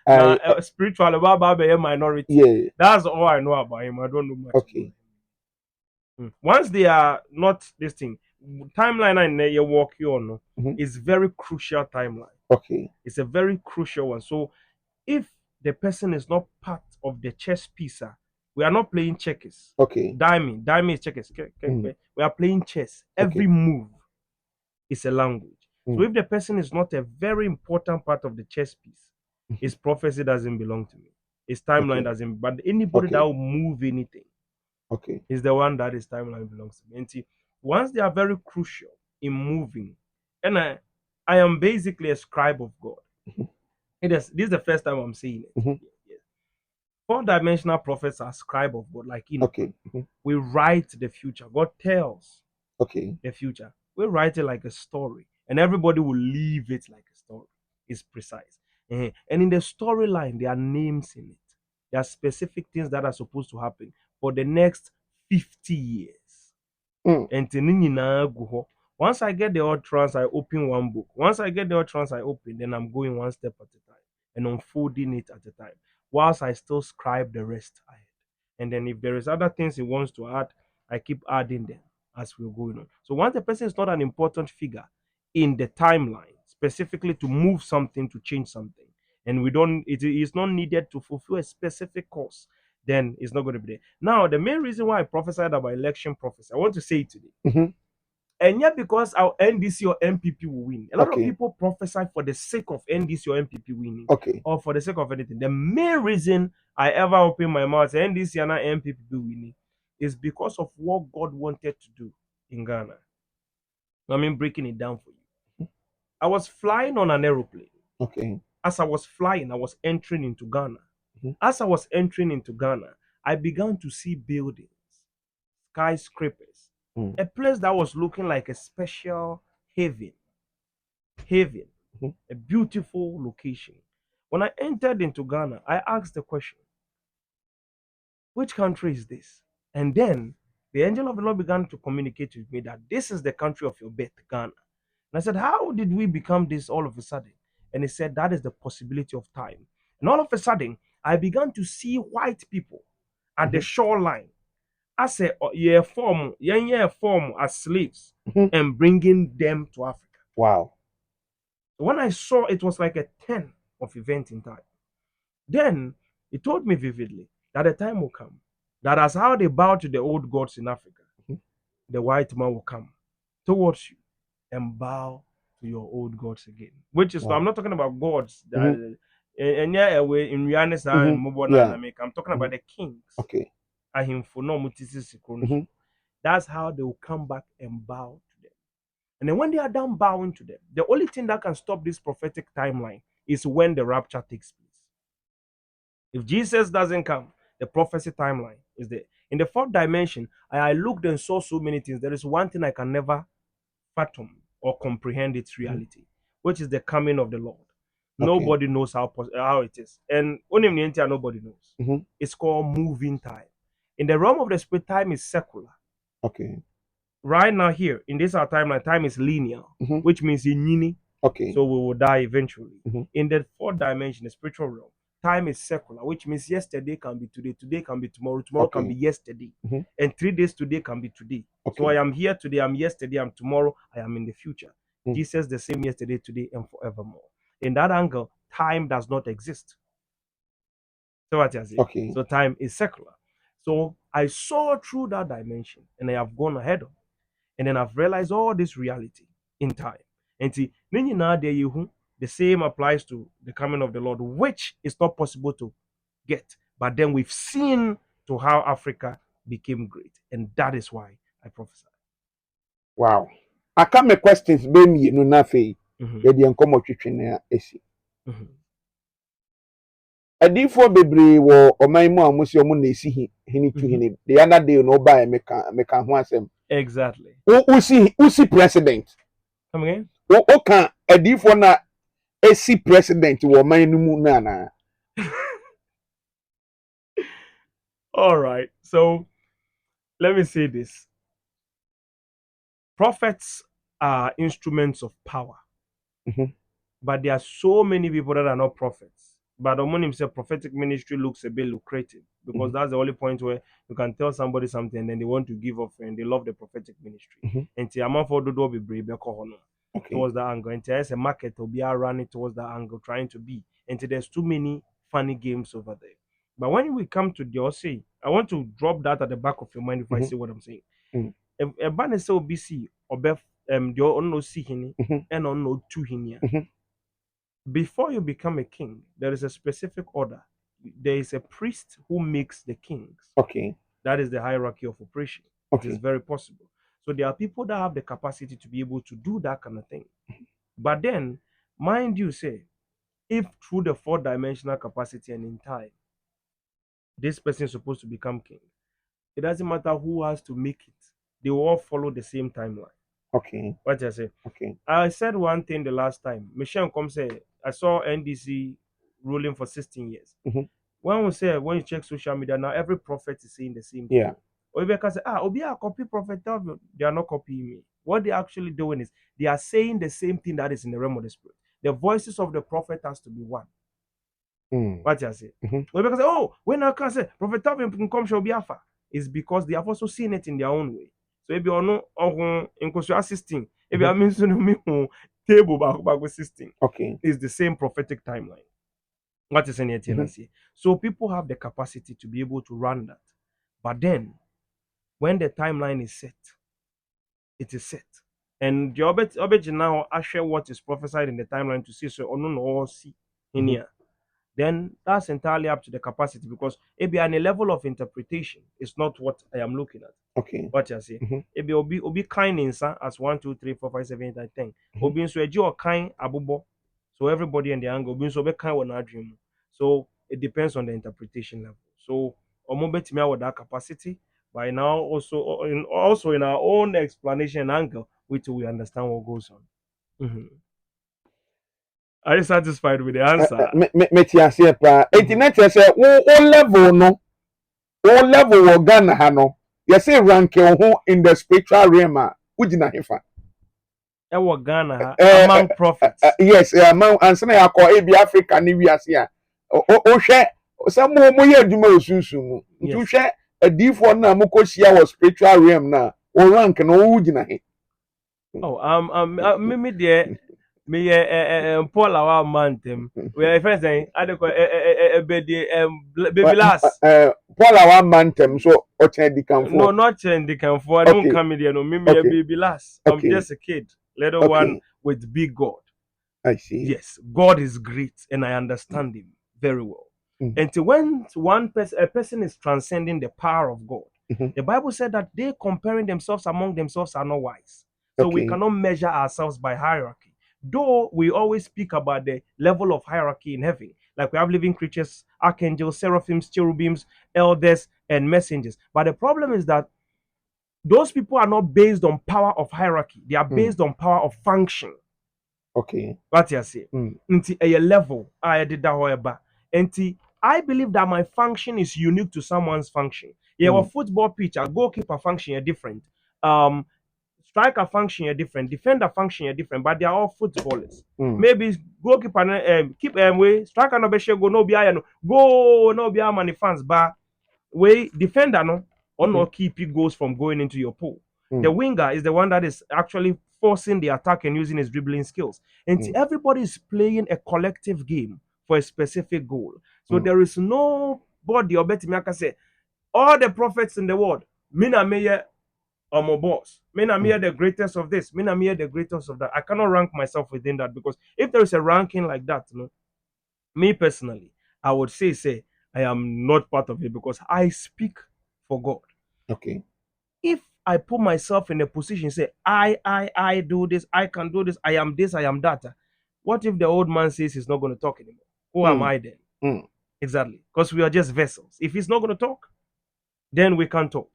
[SPEAKER 2] Spiritual about minority.
[SPEAKER 1] yeah.
[SPEAKER 2] That's all I know about him. I don't know much
[SPEAKER 1] Okay.
[SPEAKER 2] about him. Once they are not this thing, timeline I you walk you on
[SPEAKER 1] Mhm.
[SPEAKER 2] is very crucial timeline.
[SPEAKER 1] Okay.
[SPEAKER 2] It's a very crucial one. So if the person is not part of the chess piece, we are not playing checkers.
[SPEAKER 1] Okay.
[SPEAKER 2] Diamond is checkers.
[SPEAKER 1] Mm.
[SPEAKER 2] We are playing chess.
[SPEAKER 1] Okay.
[SPEAKER 2] Every move is a language. So
[SPEAKER 1] Mm.
[SPEAKER 2] if the person is not a very important part of the chess piece,
[SPEAKER 1] Mhm.
[SPEAKER 2] his prophecy doesn't belong to me. His timeline
[SPEAKER 1] Okay.
[SPEAKER 2] doesn't. But anybody that
[SPEAKER 1] Okay.
[SPEAKER 2] will move anything
[SPEAKER 1] Okay.
[SPEAKER 2] is the one that his timeline belongs to me. And see, once they are very crucial in moving, and I am basically a scribe of God.
[SPEAKER 1] Mhm.
[SPEAKER 2] This is the first time I'm saying it.
[SPEAKER 1] Mhm.
[SPEAKER 2] Yes. Four-dimensional prophets are scribe of God, like
[SPEAKER 1] Okay. Mhm.
[SPEAKER 2] we write the future. God tells
[SPEAKER 1] Okay.
[SPEAKER 2] the future. We write it like a story, and everybody will leave it like a story. It's precise. And in the storyline, there are names in it. There are specific things that are supposed to happen for the next 50 years.
[SPEAKER 1] Mm.
[SPEAKER 2] And once I get the utterance, I open one book. Once I get the utterance, I open, then I'm going one step at a time and unfolding it at a time, whilst I still scribe the rest ahead. And then if there is other things he wants to add, I keep adding them as we're going on. So once the person is not an important figure in the timeline, specifically to move something, to change something, and it is not needed to fulfill a specific course, then it's not going to be there. Now, the main reason why I prophesied about election prophecy, I want to say it today.
[SPEAKER 1] Mhm.
[SPEAKER 2] And yet, because our NDC or MPP will win, a lot of
[SPEAKER 1] Okay.
[SPEAKER 2] people prophesy for the sake of NDC or MPP winning,
[SPEAKER 1] Okay.
[SPEAKER 2] or for the sake of anything. The main reason I ever open my mouth, NDC and MPP winning, is because of what God wanted to do in Ghana. I mean, breaking it down for you. I was flying on an aeroplane.
[SPEAKER 1] Okay.
[SPEAKER 2] As I was flying, I was entering into Ghana.
[SPEAKER 1] Mhm.
[SPEAKER 2] As I was entering into Ghana, I began to see buildings, skyscrapers,
[SPEAKER 1] Mm.
[SPEAKER 2] a place that was looking like a special haven,
[SPEAKER 1] Mhm.
[SPEAKER 2] a beautiful location. When I entered into Ghana, I asked the question, which country is this? And then the angel of the Lord began to communicate with me that this is the country of your birth, Ghana. And I said, how did we become this all of a sudden? And he said, that is the possibility of time. And all of a sudden, I began to see white people at the
[SPEAKER 1] Mhm.
[SPEAKER 2] shoreline. I said, oh, yeah, form as slaves
[SPEAKER 1] Mhm.
[SPEAKER 2] and bringing them to Africa.
[SPEAKER 1] Wow.
[SPEAKER 2] When I saw it was like a 10 of event in time. Then he told me vividly that a time will come that as how they bow to the old gods in Africa,
[SPEAKER 1] Mhm.
[SPEAKER 2] the white man will come towards you and bow to your old gods again. Which is, I'm
[SPEAKER 1] Wow.
[SPEAKER 2] not talking about gods
[SPEAKER 1] Mhm.
[SPEAKER 2] that, and yeah, in reality,
[SPEAKER 1] Mhm. Yeah.
[SPEAKER 2] I'm talking about
[SPEAKER 1] Mhm.
[SPEAKER 2] the kings.
[SPEAKER 1] Okay. Mhm.
[SPEAKER 2] That's how they will come back and bow to them. And then when they are done bowing to them, the only thing that can stop this prophetic timeline is when the rapture takes place. If Jesus doesn't come, the prophecy timeline is there. In the fourth dimension, I looked and saw so many things. There is one thing I can never fathom or comprehend its
[SPEAKER 1] Mhm.
[SPEAKER 2] reality, which is the coming of the Lord.
[SPEAKER 1] Okay.
[SPEAKER 2] Nobody knows how it is. And only nobody knows.
[SPEAKER 1] Mhm.
[SPEAKER 2] It's called moving time. In the realm of the spirit, time is secular.
[SPEAKER 1] Okay.
[SPEAKER 2] Right now, here in this our timeline, time is linear,
[SPEAKER 1] Mhm.
[SPEAKER 2] which means in yini,
[SPEAKER 1] Okay.
[SPEAKER 2] so we will die eventually.
[SPEAKER 1] Mhm.
[SPEAKER 2] In the fourth dimension, the spiritual realm, time is secular, which means yesterday can be today, today can be tomorrow, tomorrow can be
[SPEAKER 1] Okay.
[SPEAKER 2] yesterday,
[SPEAKER 1] Mhm.
[SPEAKER 2] and 3 days today can be today. So I
[SPEAKER 1] Okay.
[SPEAKER 2] am here today, I'm yesterday, I'm tomorrow, I am in the future.
[SPEAKER 1] Mm.
[SPEAKER 2] Jesus the same yesterday, today, and forevermore. In that angle, time does not exist. So what I say?
[SPEAKER 1] Okay.
[SPEAKER 2] So time is secular. So I saw through that dimension, and I have gone ahead of it. And then I've realized all this reality in time. And see, the same applies to the coming of the Lord, which is not possible to get. But then we've seen to how Africa became great. And that is why I prophesy.
[SPEAKER 1] Wow. Aka me questions be mmienu na afei.
[SPEAKER 2] Mhm,
[SPEAKER 1] Yɛde nkɔmmɔ twetwe na esi.
[SPEAKER 2] mhm.
[SPEAKER 1] Adiifoɔ bebree wɔ ɔman mu a wɔsi wɔn na esi hene tu hene. The other day no ɔbaa meka ho asɛm.
[SPEAKER 2] Exactly.
[SPEAKER 1] Usi president.
[SPEAKER 2] Come again?
[SPEAKER 1] Woka adiifoɔ na esi president wɔ ɔman no mu na ana.
[SPEAKER 2] All right. So let me say this. Prophets are instruments of power.
[SPEAKER 1] Mhm.
[SPEAKER 2] But there are so many people that are not prophets. But the moment himself prophetic ministry looks a bit lucrative because
[SPEAKER 1] Mhm.
[SPEAKER 2] that's the only point where you can tell somebody something and then they want to give off and they love the prophetic ministry.
[SPEAKER 1] Mhm.
[SPEAKER 2] And the amount for the be brave
[SPEAKER 1] Okay.
[SPEAKER 2] towards that angle. And there's a market will be running towards that angle, trying to be. And there's too many funny games over there. But when we come to the say, I want to drop that at the back of your mind if I
[SPEAKER 1] Mhm.
[SPEAKER 2] say what I'm saying.
[SPEAKER 1] Mhm.
[SPEAKER 2] A banner say OBC or Beth the on no see hini
[SPEAKER 1] Mhm.
[SPEAKER 2] and on no two hinia.
[SPEAKER 1] Mhm.
[SPEAKER 2] Before you become a king, there is a specific order. There is a priest who makes the kings.
[SPEAKER 1] Okay.
[SPEAKER 2] That is the hierarchy of operation. It is
[SPEAKER 1] Okay.
[SPEAKER 2] very possible. So there are people that have the capacity to be able to do that kind of thing. But then, mind you, say, if through the four-dimensional capacity and in time, this person is supposed to become king, it doesn't matter who has to make it. They will all follow the same timeline.
[SPEAKER 1] Okay.
[SPEAKER 2] What I say?
[SPEAKER 1] Okay.
[SPEAKER 2] I said one thing the last time. Michelle come say I saw NDC ruling for 16 years.
[SPEAKER 1] Mhm.
[SPEAKER 2] When you check social media now, every prophet is saying the same thing.
[SPEAKER 1] Yeah.
[SPEAKER 2] Or you can say, Obi, I copy prophet Telvin. They are not copying me. What they're actually doing is they are saying the same thing that is in the realm of the spirit. The voices of the prophet has to be one.
[SPEAKER 1] Mm.
[SPEAKER 2] What you say?
[SPEAKER 1] Mhm.
[SPEAKER 2] Or you can say, oh, when I can say prophet Telvin can come shall be alpha, is because they have also seen it in their own way. So if you know in assisting, if you
[SPEAKER 1] Mhm.
[SPEAKER 2] are mentioning me table back assisting,
[SPEAKER 1] Okay.
[SPEAKER 2] is the same prophetic timeline. What is in it?
[SPEAKER 1] Mhm.
[SPEAKER 2] So people have the capacity to be able to run that. But then when the timeline is set, it is set. And the obet now I share what is prophesied in the timeline to see so or no or see in
[SPEAKER 1] Mhm.
[SPEAKER 2] here. Then that's entirely up to the capacity because maybe on a level of interpretation, it's not what I am looking at.
[SPEAKER 1] Okay.
[SPEAKER 2] What you say?
[SPEAKER 1] Mhm.
[SPEAKER 2] Maybe obi kind in as 1, 2, 3, 4, 5, 7, 8, 9, 10.
[SPEAKER 1] Mhm.
[SPEAKER 2] Obi so a kind abubo. So everybody in the angle obi so be kind one dream. So it depends on the interpretation level. So omo betimi with that capacity. By now also in our own explanation angle, which we understand what goes on. Mhm. Are you satisfied with the answer?
[SPEAKER 1] Me ti ase pa. Enti
[SPEAKER 2] Mhm.
[SPEAKER 1] na kyerɛ sɛ wo level no, wo level wɔ Ghana ha no, yɛsɛ rank wo ho in the spiritual realm a, wogyina hefa?
[SPEAKER 2] Ɛwɔ Ghana ha among prophets.
[SPEAKER 1] Yes, man ansa na yɛakɔ ebi Africa ne wiase a, wohwɛ sɛ mo yɛ adwuma wɔ sunsun mu. Nti
[SPEAKER 2] Yes.
[SPEAKER 1] wohwɛ adiifoɔ no a mokɔhyia wɔ spiritual realm na wo rank no wo gyina he?
[SPEAKER 2] Oh, me deɛ meyɛ Paul awa mantem. We are friends saying baby last.
[SPEAKER 1] Paul a wamma ntɛm so ɔkyɛn dikanfoɔ.
[SPEAKER 2] No, not the Canfor. Don't
[SPEAKER 1] Okay,
[SPEAKER 2] come here. No, me a
[SPEAKER 1] okay,
[SPEAKER 2] baby last. I'm
[SPEAKER 1] okay,
[SPEAKER 2] just a kid, little one
[SPEAKER 1] okay.
[SPEAKER 2] with big God.
[SPEAKER 1] I see.
[SPEAKER 2] Yes, God is great, and I understand Him very well.
[SPEAKER 1] Mm-hmm.
[SPEAKER 2] And to when a person is transcending the power of God,
[SPEAKER 1] Mm-hmm.
[SPEAKER 2] the Bible said that they comparing themselves among themselves are not wise. So we
[SPEAKER 1] Okay.
[SPEAKER 2] cannot measure ourselves by hierarchy. Though we always speak about the level of hierarchy in heaven, like we have living creatures, archangels, seraphims, cherubims, elders, and messengers. But the problem is that those people are not based on power of hierarchy; they are
[SPEAKER 1] Mm.
[SPEAKER 2] based on power of function.
[SPEAKER 1] Okay.
[SPEAKER 2] What you say?
[SPEAKER 1] Mm.
[SPEAKER 2] Nti a level I did that however. Nti I believe that my function is unique to someone's function. Yeah, a
[SPEAKER 1] Mm.
[SPEAKER 2] football pitch, a goalkeeper function are different. Um, striker function are different, defender function are different, but they are all footballers.
[SPEAKER 1] Mm.
[SPEAKER 2] Maybe goalkeeper keep way striker no be go no be no go no be many fans, but way defender no or
[SPEAKER 1] Mm-hmm.
[SPEAKER 2] not keep it goals from going into your pool. The
[SPEAKER 1] Mm.
[SPEAKER 2] winger is the one that is actually forcing the attack and using his dribbling skills. And
[SPEAKER 1] Mm.
[SPEAKER 2] everybody is playing a collective game for a specific goal. So
[SPEAKER 1] Mm.
[SPEAKER 2] there is nobody or better me I can say all the prophets in the world. Mina meye my boss. Mina
[SPEAKER 1] Mm.
[SPEAKER 2] meye the greatest of this. Mina meye the greatest of that. I cannot rank myself within that because if there is a ranking like that, me personally, I would say I am not part of it because I speak for God.
[SPEAKER 1] Okay.
[SPEAKER 2] If I put myself in a position, say I do this, I can do this, I am that. What if the old man says he's not going to talk anymore? Who am
[SPEAKER 1] Mm.
[SPEAKER 2] I then?
[SPEAKER 1] Mm.
[SPEAKER 2] Exactly, because we are just vessels. If he's not going to talk, then we can't talk.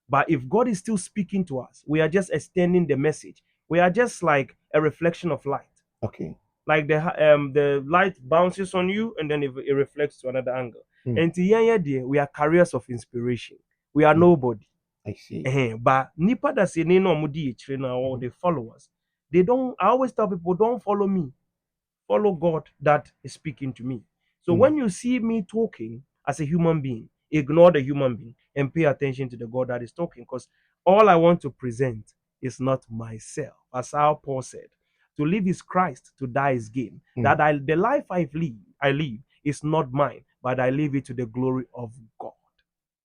[SPEAKER 2] But if God is still speaking to us, we are just extending the message. We are just like a reflection of light.
[SPEAKER 1] Okay.
[SPEAKER 2] Like the light bounces on you and then it reflects to another angle.
[SPEAKER 1] Mm.
[SPEAKER 2] And to yeah, we are carriers of inspiration. We are
[SPEAKER 1] Mm.
[SPEAKER 2] nobody.
[SPEAKER 1] I see.
[SPEAKER 2] But nipa that say no mudi or
[SPEAKER 1] Mm-hmm.
[SPEAKER 2] the followers, they don't. I always tell people don't follow me, follow God that is speaking to me. So when you see me talking as a human being, ignore the human being and pay attention to the God that is talking, because all I want to present is not myself. As how Paul said, to live is Christ, to die is gain. That the life I live is not mine, but I live it to the glory of God.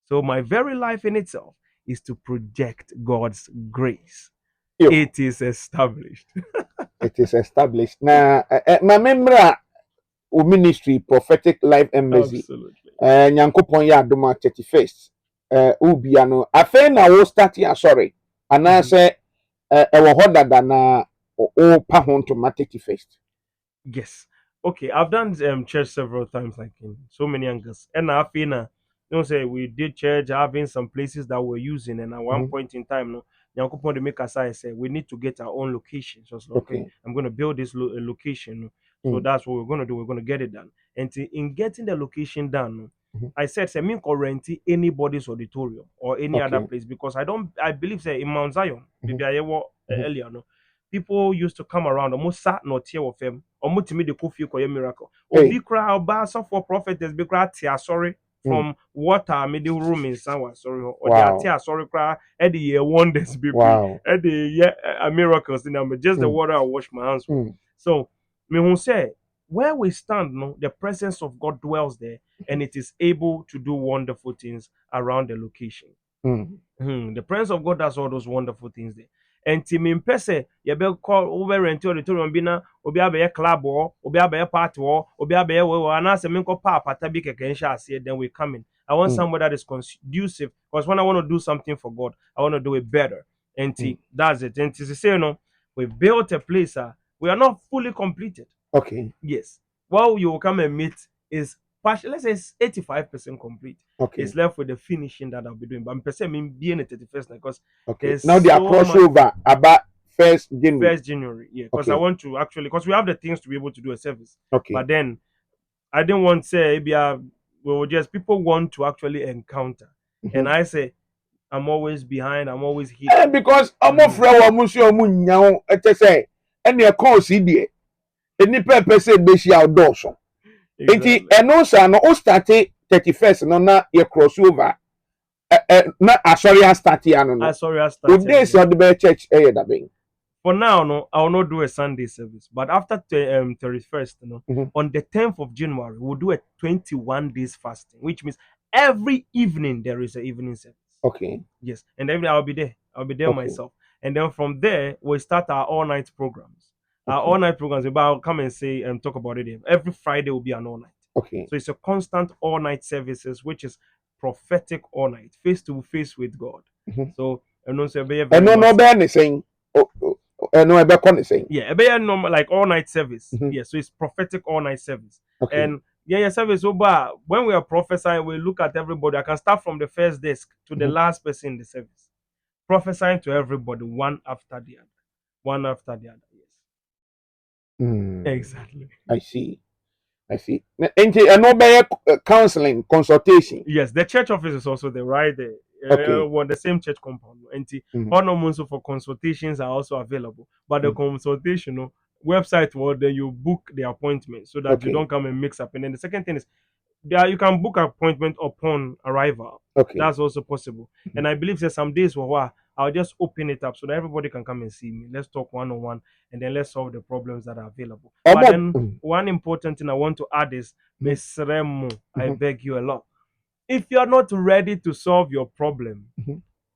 [SPEAKER 2] So my very life in itself is to project God's grace.
[SPEAKER 1] Yo,
[SPEAKER 2] It is established.
[SPEAKER 1] it is established. Na na memra o ministry prophetic life embassy.
[SPEAKER 2] Absolutely.
[SPEAKER 1] Nyankopon ya adoma 31st. Ubia no afen na wo start ya sorry. Ana se ewo ho dada na o pa ho ntoma 31st.
[SPEAKER 2] Yes. Okay, I've done church several times, like in so many angles. And I feel say we did church having some places that we're using, and at one point in time, no, Nyankopon to make us I say we need to get our own location. So it's like, okay,
[SPEAKER 1] Okay.
[SPEAKER 2] I'm gonna build this location. No. So that's what we're gonna do. We're gonna get it done. And in getting the location done, no, I said, say, me rent anybody's auditorium or any other
[SPEAKER 1] Okay.
[SPEAKER 2] place, because I believe say in Mount Zion, maybe I earlier, no, people used to come around almost sat not here of them almost to me the coffee for a miracle or
[SPEAKER 1] Hey.
[SPEAKER 2] be cry about for prophetess be cry sorry from water middle room in someone sorry or they
[SPEAKER 1] Wow.
[SPEAKER 2] are sorry cry at the year wonders be
[SPEAKER 1] Wow.
[SPEAKER 2] at the year miracles in them just the water I wash my hands with. So me who say where we stand, no, the presence of God dwells there, and it is able to do wonderful things around the location. The presence of God does all those wonderful things there. And Tim in Pese, you be call over rent auditorium bina, obi abe club or obi abe party or obi abe and as a minko papa tabi kekensha say then we come in. I want somebody that is conducive, because when I want to do something for God, I want to do it better. And that's it. And to say, we built a place, we are not fully completed.
[SPEAKER 1] Okay.
[SPEAKER 2] Yes. What you will come and meet is partially, let's say it's 85% complete.
[SPEAKER 1] Okay.
[SPEAKER 2] It's left with the finishing that I'll be doing. But I'm per se mean being a 31st because
[SPEAKER 1] Okay.
[SPEAKER 2] there's
[SPEAKER 1] Now they are
[SPEAKER 2] so much
[SPEAKER 1] crossover about 1st January.
[SPEAKER 2] 1st January. Yeah. Because
[SPEAKER 1] Okay.
[SPEAKER 2] I want to actually, because we have the things to be able to do a service.
[SPEAKER 1] Okay.
[SPEAKER 2] But then I didn't want to say maybe we will just people want to actually encounter. And I say I'm always behind, I'm always here.
[SPEAKER 1] Because omo fra wa musu omo nyawo ete say ene e course die eni pepe say be shi outdoors. Enti eno sa no o start 31st no na ye crossover na asori start ya no no.
[SPEAKER 2] Sorry, I started.
[SPEAKER 1] Today is the be church da be.
[SPEAKER 2] For now, no, I will not do a Sunday service. But after 31st, on the 10th of January, we'll do a 21 days fasting, which means every evening there is an evening service.
[SPEAKER 1] Okay.
[SPEAKER 2] Yes. And every I'll be there. I'll be there myself. And then from there, we'll start our all-night programs. Our all-night programs, I'll come and say and talk about it. Every Friday will be an all-night.
[SPEAKER 1] Okay.
[SPEAKER 2] So it's a constant all-night services, which is prophetic all-night, face-to-face with God. So, and also be very
[SPEAKER 1] no be anything. No ebe kon saying.
[SPEAKER 2] Yeah, a normal like all night service. Yeah, so it's prophetic all night service.
[SPEAKER 1] Okay.
[SPEAKER 2] And yeah, service over when we are prophesying, we look at everybody. I can start from the first desk to the last person in the service, prophesying to everybody one after the other, one after the other. Yes, exactly.
[SPEAKER 1] I see. No be counseling, consultation.
[SPEAKER 2] Yes, the church office is also there, right there.
[SPEAKER 1] Okay.
[SPEAKER 2] The same church compound. And also for consultations are also available. But the consultation website then you book the appointment so that you don't come and mix up. And then the second thing is you can book appointment upon arrival.
[SPEAKER 1] Okay.
[SPEAKER 2] That's also possible. And I believe there's some days where I'll just open it up so that everybody can come and see me. Let's talk one-on-one and then let's solve the problems that are available. But then one important thing I want to add is Miss Remo, I beg you a lot. If you are not ready to solve your problem,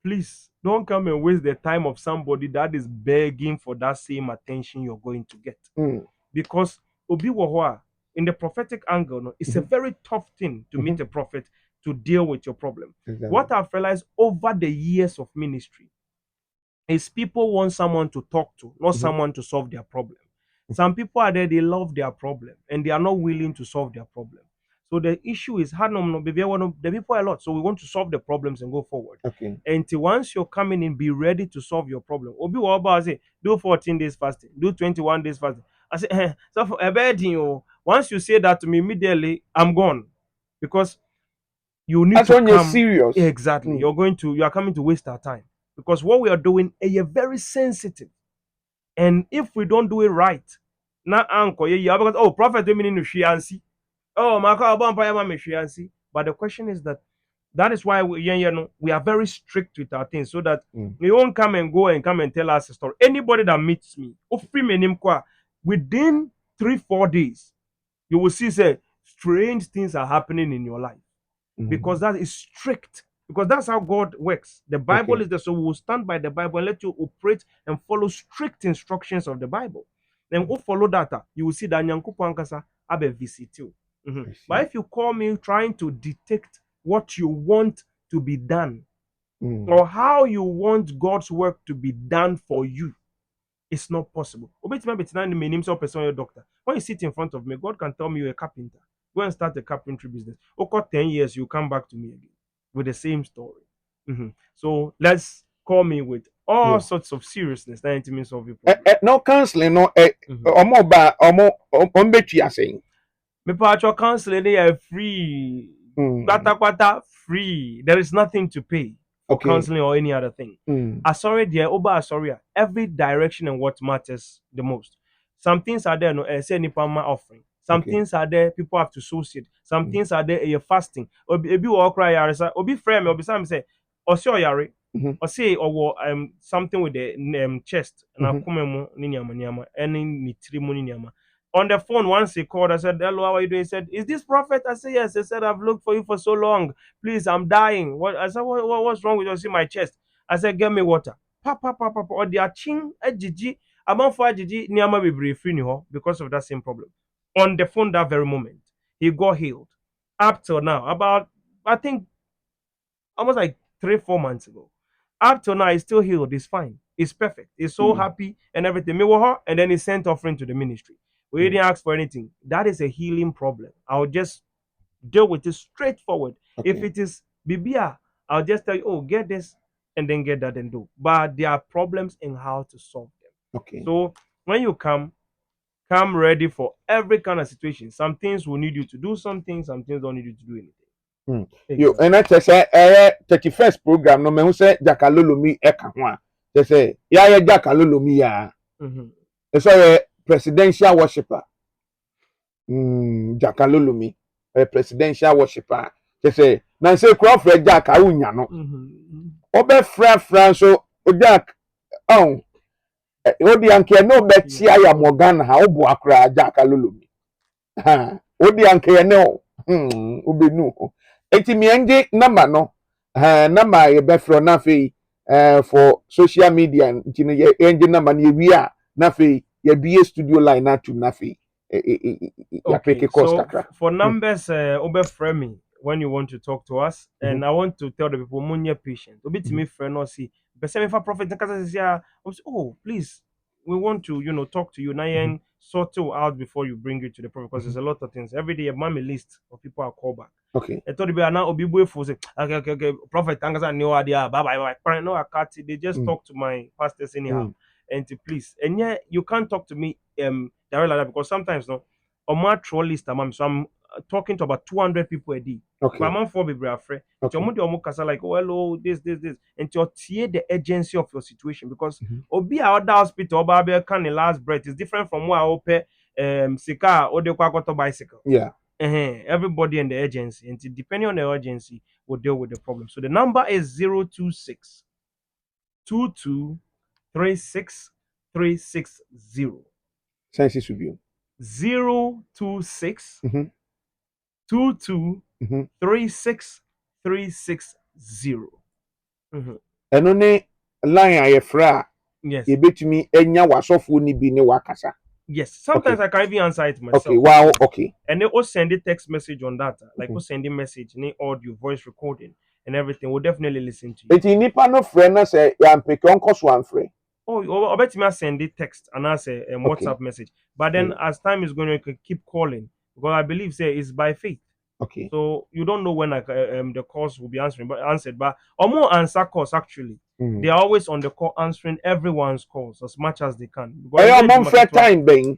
[SPEAKER 2] please don't come and waste the time of somebody that is begging for that same attention you're going to get. Because Obi Wahwa, in the prophetic angle, it's a very tough thing to meet a prophet to deal with your problem.
[SPEAKER 1] Exactly.
[SPEAKER 2] What I've realized over the years of ministry is people want someone to talk to, not someone to solve their problem. Some people are there, they love their problem and they are not willing to solve their problem. So the issue is the people a lot. So we want to solve the problems and go forward.
[SPEAKER 1] Okay.
[SPEAKER 2] And once you're coming in, be ready to solve your problem. Obi Waba say, do 14 days fasting, do 21 days fasting. I say, so for a bed, once you say that to me immediately, I'm gone. Because you need to come
[SPEAKER 1] serious.
[SPEAKER 2] Exactly. You are coming to waste our time. Because what we are doing is very sensitive. And if we don't do it right, na anko ye ya because oh prophet we meaning no hwiansi. Oh my god abampa ya ma me hwiansi. But the question is that is why we are very strict with our things so that we won't come and go and come and tell us a story. Anybody that meets me, within 3-4 days, you will see say strange things are happening in your life because that is strict. Because that's how God works. The Bible
[SPEAKER 1] Okay.
[SPEAKER 2] is there, so we will stand by the Bible and let you operate and follow strict instructions of the Bible. Then we follow that, you will see that Nyankopɔn ankasa abe visit you.
[SPEAKER 1] I
[SPEAKER 2] But
[SPEAKER 1] see.
[SPEAKER 2] if you call me trying to detect what you want to be done
[SPEAKER 1] Mm.
[SPEAKER 2] or how you want God's work to be done for you, it's not possible. Obetimi betina ni menim so person your doctor. When you sit in front of me, God can tell me you're a carpenter. Go and start a carpentry business. Okay, 10 years, you come back to me again with the same story. So let's call me with all
[SPEAKER 1] Yeah.
[SPEAKER 2] sorts of seriousness. That means solve your problem.
[SPEAKER 1] No counseling no
[SPEAKER 2] Mm-hmm.
[SPEAKER 1] omo ba omo betua saying.
[SPEAKER 2] Me actual counseling they are free.
[SPEAKER 1] Mm.
[SPEAKER 2] Kwata kwata free. There is nothing to pay for
[SPEAKER 1] Okay.
[SPEAKER 2] counseling or any other thing.
[SPEAKER 1] Mm.
[SPEAKER 2] Sorry, dear, over sorry. Every direction and what matters the most. Some things are there, no, say any palma offering. Some
[SPEAKER 1] Okay.
[SPEAKER 2] things are there, people have to associate. Some
[SPEAKER 1] Mm.
[SPEAKER 2] things are there, you're fasting. Obi walk cry yaresa. Obi frame me, obi sam say, or say yare,
[SPEAKER 1] Mm-hmm.
[SPEAKER 2] or say or something with the chest na
[SPEAKER 1] Mm-hmm.
[SPEAKER 2] kumemu ni nyama nyama, any ni trimu ni nyama. On the phone, once he called, I said, hello, how are you doing? He said, is this prophet? I said, yes. He said, I've looked for you for so long. Please, I'm dying. What I said, what's wrong with you? See my chest. I said, get me water. Papa, or the achin, ejiji, amanfo ajiji, niyama bebree free ni ho because of that same problem. On the phone that very moment, he got healed. Up till now, about, I think, almost like 3-4 months ago. Up till now, he's still healed. He's fine. He's perfect. He's so happy and everything. Me wo and then he sent offering to the ministry. We didn't ask for anything. That is a healing problem. I'll just deal with it straightforward. If
[SPEAKER 1] Okay.
[SPEAKER 2] it is Bibia, I'll just tell you, oh, get this and then get that and do. But there are problems in how to solve them.
[SPEAKER 1] Okay.
[SPEAKER 2] So when you come ready for every kind of situation. Some things will need you to do something, some things don't need you to do anything.
[SPEAKER 1] Yo,
[SPEAKER 2] Exactly.
[SPEAKER 1] and I say 31st program no me hu say jakalolomi e ka ho a. Say ya jakalolomi ya.
[SPEAKER 2] Mm-hmm.
[SPEAKER 1] Say presidential worshipper. Jakalolomi. Presidential worshipper. Say na say Crawford Jack a unya no.
[SPEAKER 2] Mm-hmm.
[SPEAKER 1] Obe fra so Jack oh odi anke no be
[SPEAKER 2] Yeah.
[SPEAKER 1] tia ya Morgan ha obo akra jakalolomi. Ha odi anke ne o. Obenu. Eti mi enge number no. Number ye be fro na fe for social media nti no ye enge number na ye wi a na fe ye bie studio line na tu na fe ya
[SPEAKER 2] Okay,
[SPEAKER 1] peke cost
[SPEAKER 2] so
[SPEAKER 1] kakra.
[SPEAKER 2] for numbers, over frame when you want to talk to us,
[SPEAKER 1] Mhm.
[SPEAKER 2] and I want to tell the people, munye patient. Obi to
[SPEAKER 1] Mhm.
[SPEAKER 2] me friend or see, but say if a prophet says, yeah, oh please, we want to talk to you now
[SPEAKER 1] Mhm.
[SPEAKER 2] and sort you out before you bring it to the prophet because
[SPEAKER 1] Mhm.
[SPEAKER 2] there's a lot of things every day. A mommy list of people are called back.
[SPEAKER 1] Okay.
[SPEAKER 2] I thought be now obi boy for say okay prophet thanks no idea bye no I can't they just
[SPEAKER 1] Mm.
[SPEAKER 2] talk to my pastors anyhow
[SPEAKER 1] Mm.
[SPEAKER 2] and to please and yeah you can't talk to me directly like that because sometimes no on my troll list so I'm talking to about 200 people a day but
[SPEAKER 1] Okay.
[SPEAKER 2] I'm on for be afraid it's
[SPEAKER 1] Okay.
[SPEAKER 2] almost kasa like oh hello this and to tear the urgency of your situation because
[SPEAKER 1] Mhm.
[SPEAKER 2] obi a other hospital oba be can the last breath is different from what I open sika or the bicycle.
[SPEAKER 1] Yeah.
[SPEAKER 2] Everybody in the agency, and depending on the urgency, will deal with the problem. So the number is 026 22 36 360.
[SPEAKER 1] Sense subio.
[SPEAKER 2] 026
[SPEAKER 1] Mhm.
[SPEAKER 2] 22
[SPEAKER 1] Mhm.
[SPEAKER 2] 36360. Mhm.
[SPEAKER 1] Eno ne line a ye fra
[SPEAKER 2] Yes.
[SPEAKER 1] ye betumi enya wasofo ni bi ne wakasa.
[SPEAKER 2] Yes.
[SPEAKER 1] Okay.
[SPEAKER 2] Sometimes I can even answer it
[SPEAKER 1] Okay.
[SPEAKER 2] myself.
[SPEAKER 1] Wow. Okay.
[SPEAKER 2] And they all send a text message on that. Like
[SPEAKER 1] Mhm.
[SPEAKER 2] we send a message, any audio, voice recording, and everything. We'll definitely listen to you.
[SPEAKER 1] Eti nipa no frɛ na sɛ yampeke ɔnkɔ so amfrɛ.
[SPEAKER 2] Oh, I bet me send a text and answer a
[SPEAKER 1] Okay.
[SPEAKER 2] WhatsApp message. But then
[SPEAKER 1] Okay.
[SPEAKER 2] as time is going to keep calling, because I believe say it's by faith.
[SPEAKER 1] Okay.
[SPEAKER 2] So you don't know when the calls will be answered. But or more answer calls actually. They
[SPEAKER 1] Mm.
[SPEAKER 2] are always on the call answering everyone's calls as much as they can. Because
[SPEAKER 1] Ɛyɛ ɔmo
[SPEAKER 2] yeah,
[SPEAKER 1] mfrɛ time bɛn.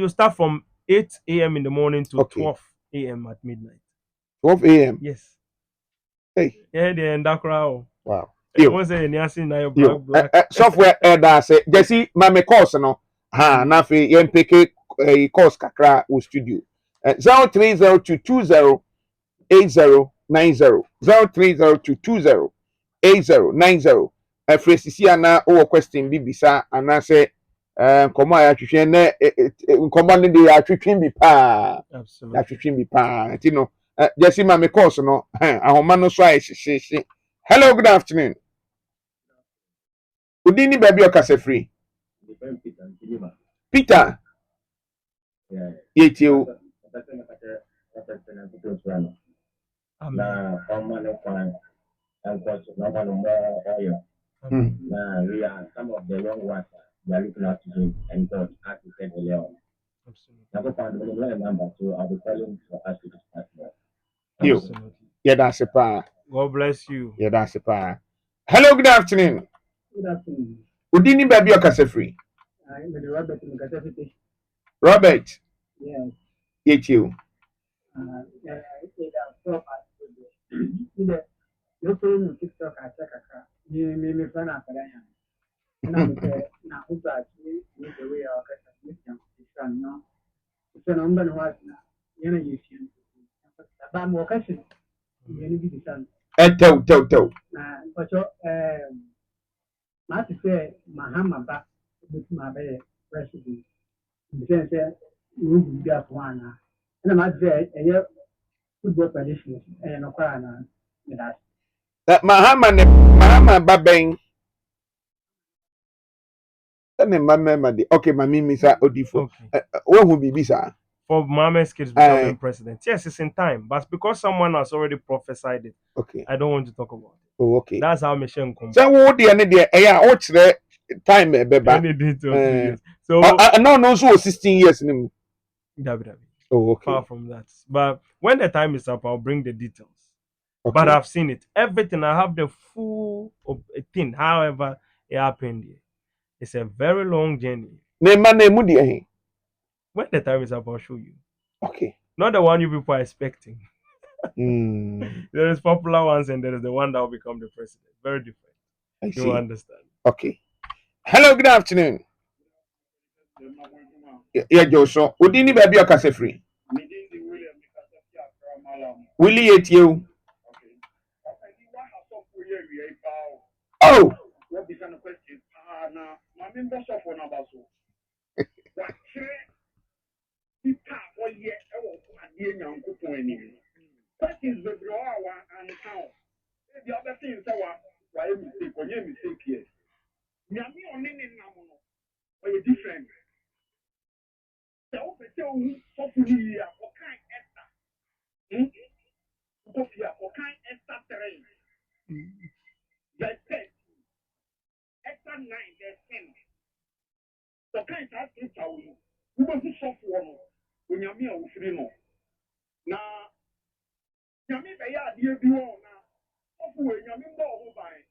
[SPEAKER 2] you start from 8 a.m. in the morning to
[SPEAKER 1] Okay.
[SPEAKER 2] 12 a.m. at midnight.
[SPEAKER 1] 12 a.m.
[SPEAKER 2] Yes.
[SPEAKER 1] Hey.
[SPEAKER 2] Yeah, the end that crowd.
[SPEAKER 1] Wow.
[SPEAKER 2] And
[SPEAKER 1] Yo.
[SPEAKER 2] once say now black
[SPEAKER 1] Yo.
[SPEAKER 2] black.
[SPEAKER 1] Software ɛda ase. Jesse mame course no. ha na fe yen peke course kakra wo studio 0302208090 0302208090 afresisi ana o question bi bisa ana se nkomo ya twetwe na nkomo ne de ya twetwe bi pa ya twetwe bi pa ti no just ma me course no ahoma no so ayehyehyehye. Hello, good afternoon. Udini baby okase free. Peter. Yetio.
[SPEAKER 3] Na we are some of the young ones we are looking up to him and God, as he said earlier on. Number two, I'll be telling for us to start
[SPEAKER 1] You. Yeah, that's a pa.
[SPEAKER 2] God bless you.
[SPEAKER 1] Yeah, that's a pa. Hello, good afternoon.
[SPEAKER 3] Good afternoon.
[SPEAKER 1] Udini baby okase free.
[SPEAKER 3] I'm Robert in
[SPEAKER 1] Robert.
[SPEAKER 3] Yes.
[SPEAKER 1] Yetio.
[SPEAKER 3] No problem TikTok I check me friend after that. And I'm now who got me the way I can no. So number one, you but I'm working. You be the son.
[SPEAKER 1] Tell.
[SPEAKER 3] But not to say Mahama back with my president. The sense that you will be up one. And I might say a football position and a crown.
[SPEAKER 1] That Mahama babeng. Ne mama de okay mami misa odifo. Where will be bisa?
[SPEAKER 2] For Mama's kids becoming president. Yes, it's in time, but because someone has already prophesied it,
[SPEAKER 1] okay,
[SPEAKER 2] I don't want to talk about it.
[SPEAKER 1] Oh, okay.
[SPEAKER 2] That's how Michelle comes.
[SPEAKER 1] So what the any there? What's the time beba?
[SPEAKER 2] Any details? So
[SPEAKER 1] no, so 16 years nim. Oh, okay.
[SPEAKER 2] Far from that. But when the time is up, I'll bring the details. Okay. But I've seen it. Everything. I have the full thing. However, it happened here. It's a very long journey. When the time is up, I'll show you.
[SPEAKER 1] Okay.
[SPEAKER 2] Not the one you people are expecting. There is popular ones and there is the one that will become the president. Very different.
[SPEAKER 1] I see.
[SPEAKER 2] You understand?
[SPEAKER 1] Okay. Hello, good afternoon. Yeah, Joshua. Udini baby okase free. Willie yet you. Oh.
[SPEAKER 3] What is the question? Now, my members of one about so. What that is the draw and count. The other thing is why mistake or your mistake here. Yami on any namono or a different. The open hopefully a kind extra. Utopia or kind extra terrain. Like 10. Extra 9, there's 10. The kind of things are we. We must be soft one. When you're me, I'm free no. Now, Yami Baya, dear, be on now. When Yami more by.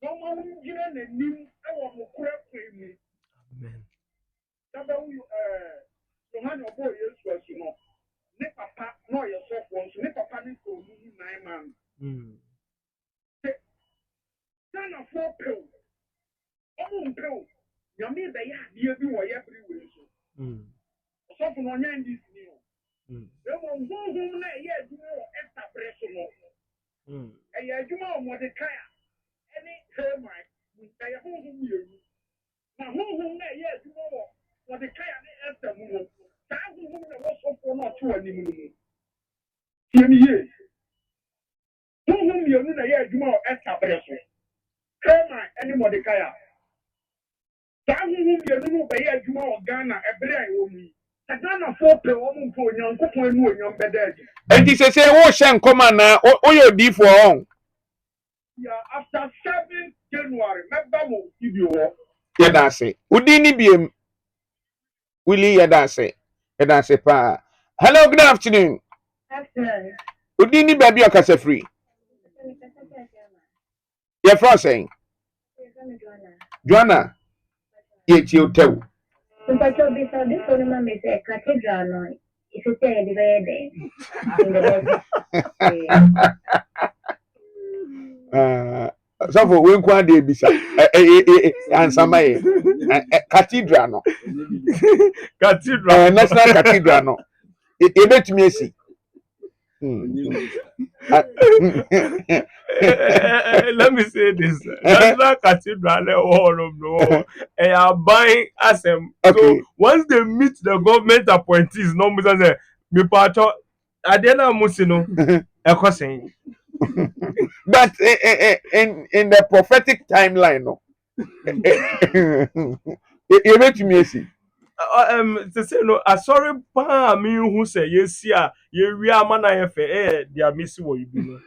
[SPEAKER 3] No one will get a new, I want to correct me.
[SPEAKER 2] Amen.
[SPEAKER 3] Johanna boy, yes, was you know. Nip papa, no, your soft ones, nip papa, to 9 months. Son of 4 pills. Oh, pills. Yami Baya, dear, be everywhere. So from one end is new. There won't go home yet, you know, extra personal. A year, you know, Mordecai. Any termite, with their home you. Now, home yet, you know, Mordecai and extra moon. Thousand women was so for not 2 anymore. 10 years. Home you know, you know, extra person. Termite, any Mordecai. Thousand women you know, by you know, Ghana, a brave woman. Ghana 4 per woman for young couple and young bed.
[SPEAKER 1] And he says, oh, Shan, come on now, oh, you're deep for home.
[SPEAKER 3] Yeah, after 7 January, remember what you do.
[SPEAKER 1] Yeah, that's it. Udini be Willie, yeah, that's it. Yeah, that's it. Hello, good afternoon.
[SPEAKER 3] Afternoon.
[SPEAKER 1] Udini baby okase free. You're from saying? Joanna. Yet you tell.
[SPEAKER 4] Mpacho bisa this one man be say cathedral no if you say the way
[SPEAKER 1] so for when kwa dey bisa answer my cathedral no
[SPEAKER 2] Cathedral.
[SPEAKER 1] national cathedral no ebetumi esi
[SPEAKER 2] Let me say this. National Cathedral no buying asem. So
[SPEAKER 1] Okay.
[SPEAKER 2] once they meet the government appointees, no musa say me pacho adena musino ekosen.
[SPEAKER 1] But in the prophetic timeline no ebetumi esi
[SPEAKER 2] To say no sorry pa me who say yes ya ye wi amana ye fe dia misi wo ibi no.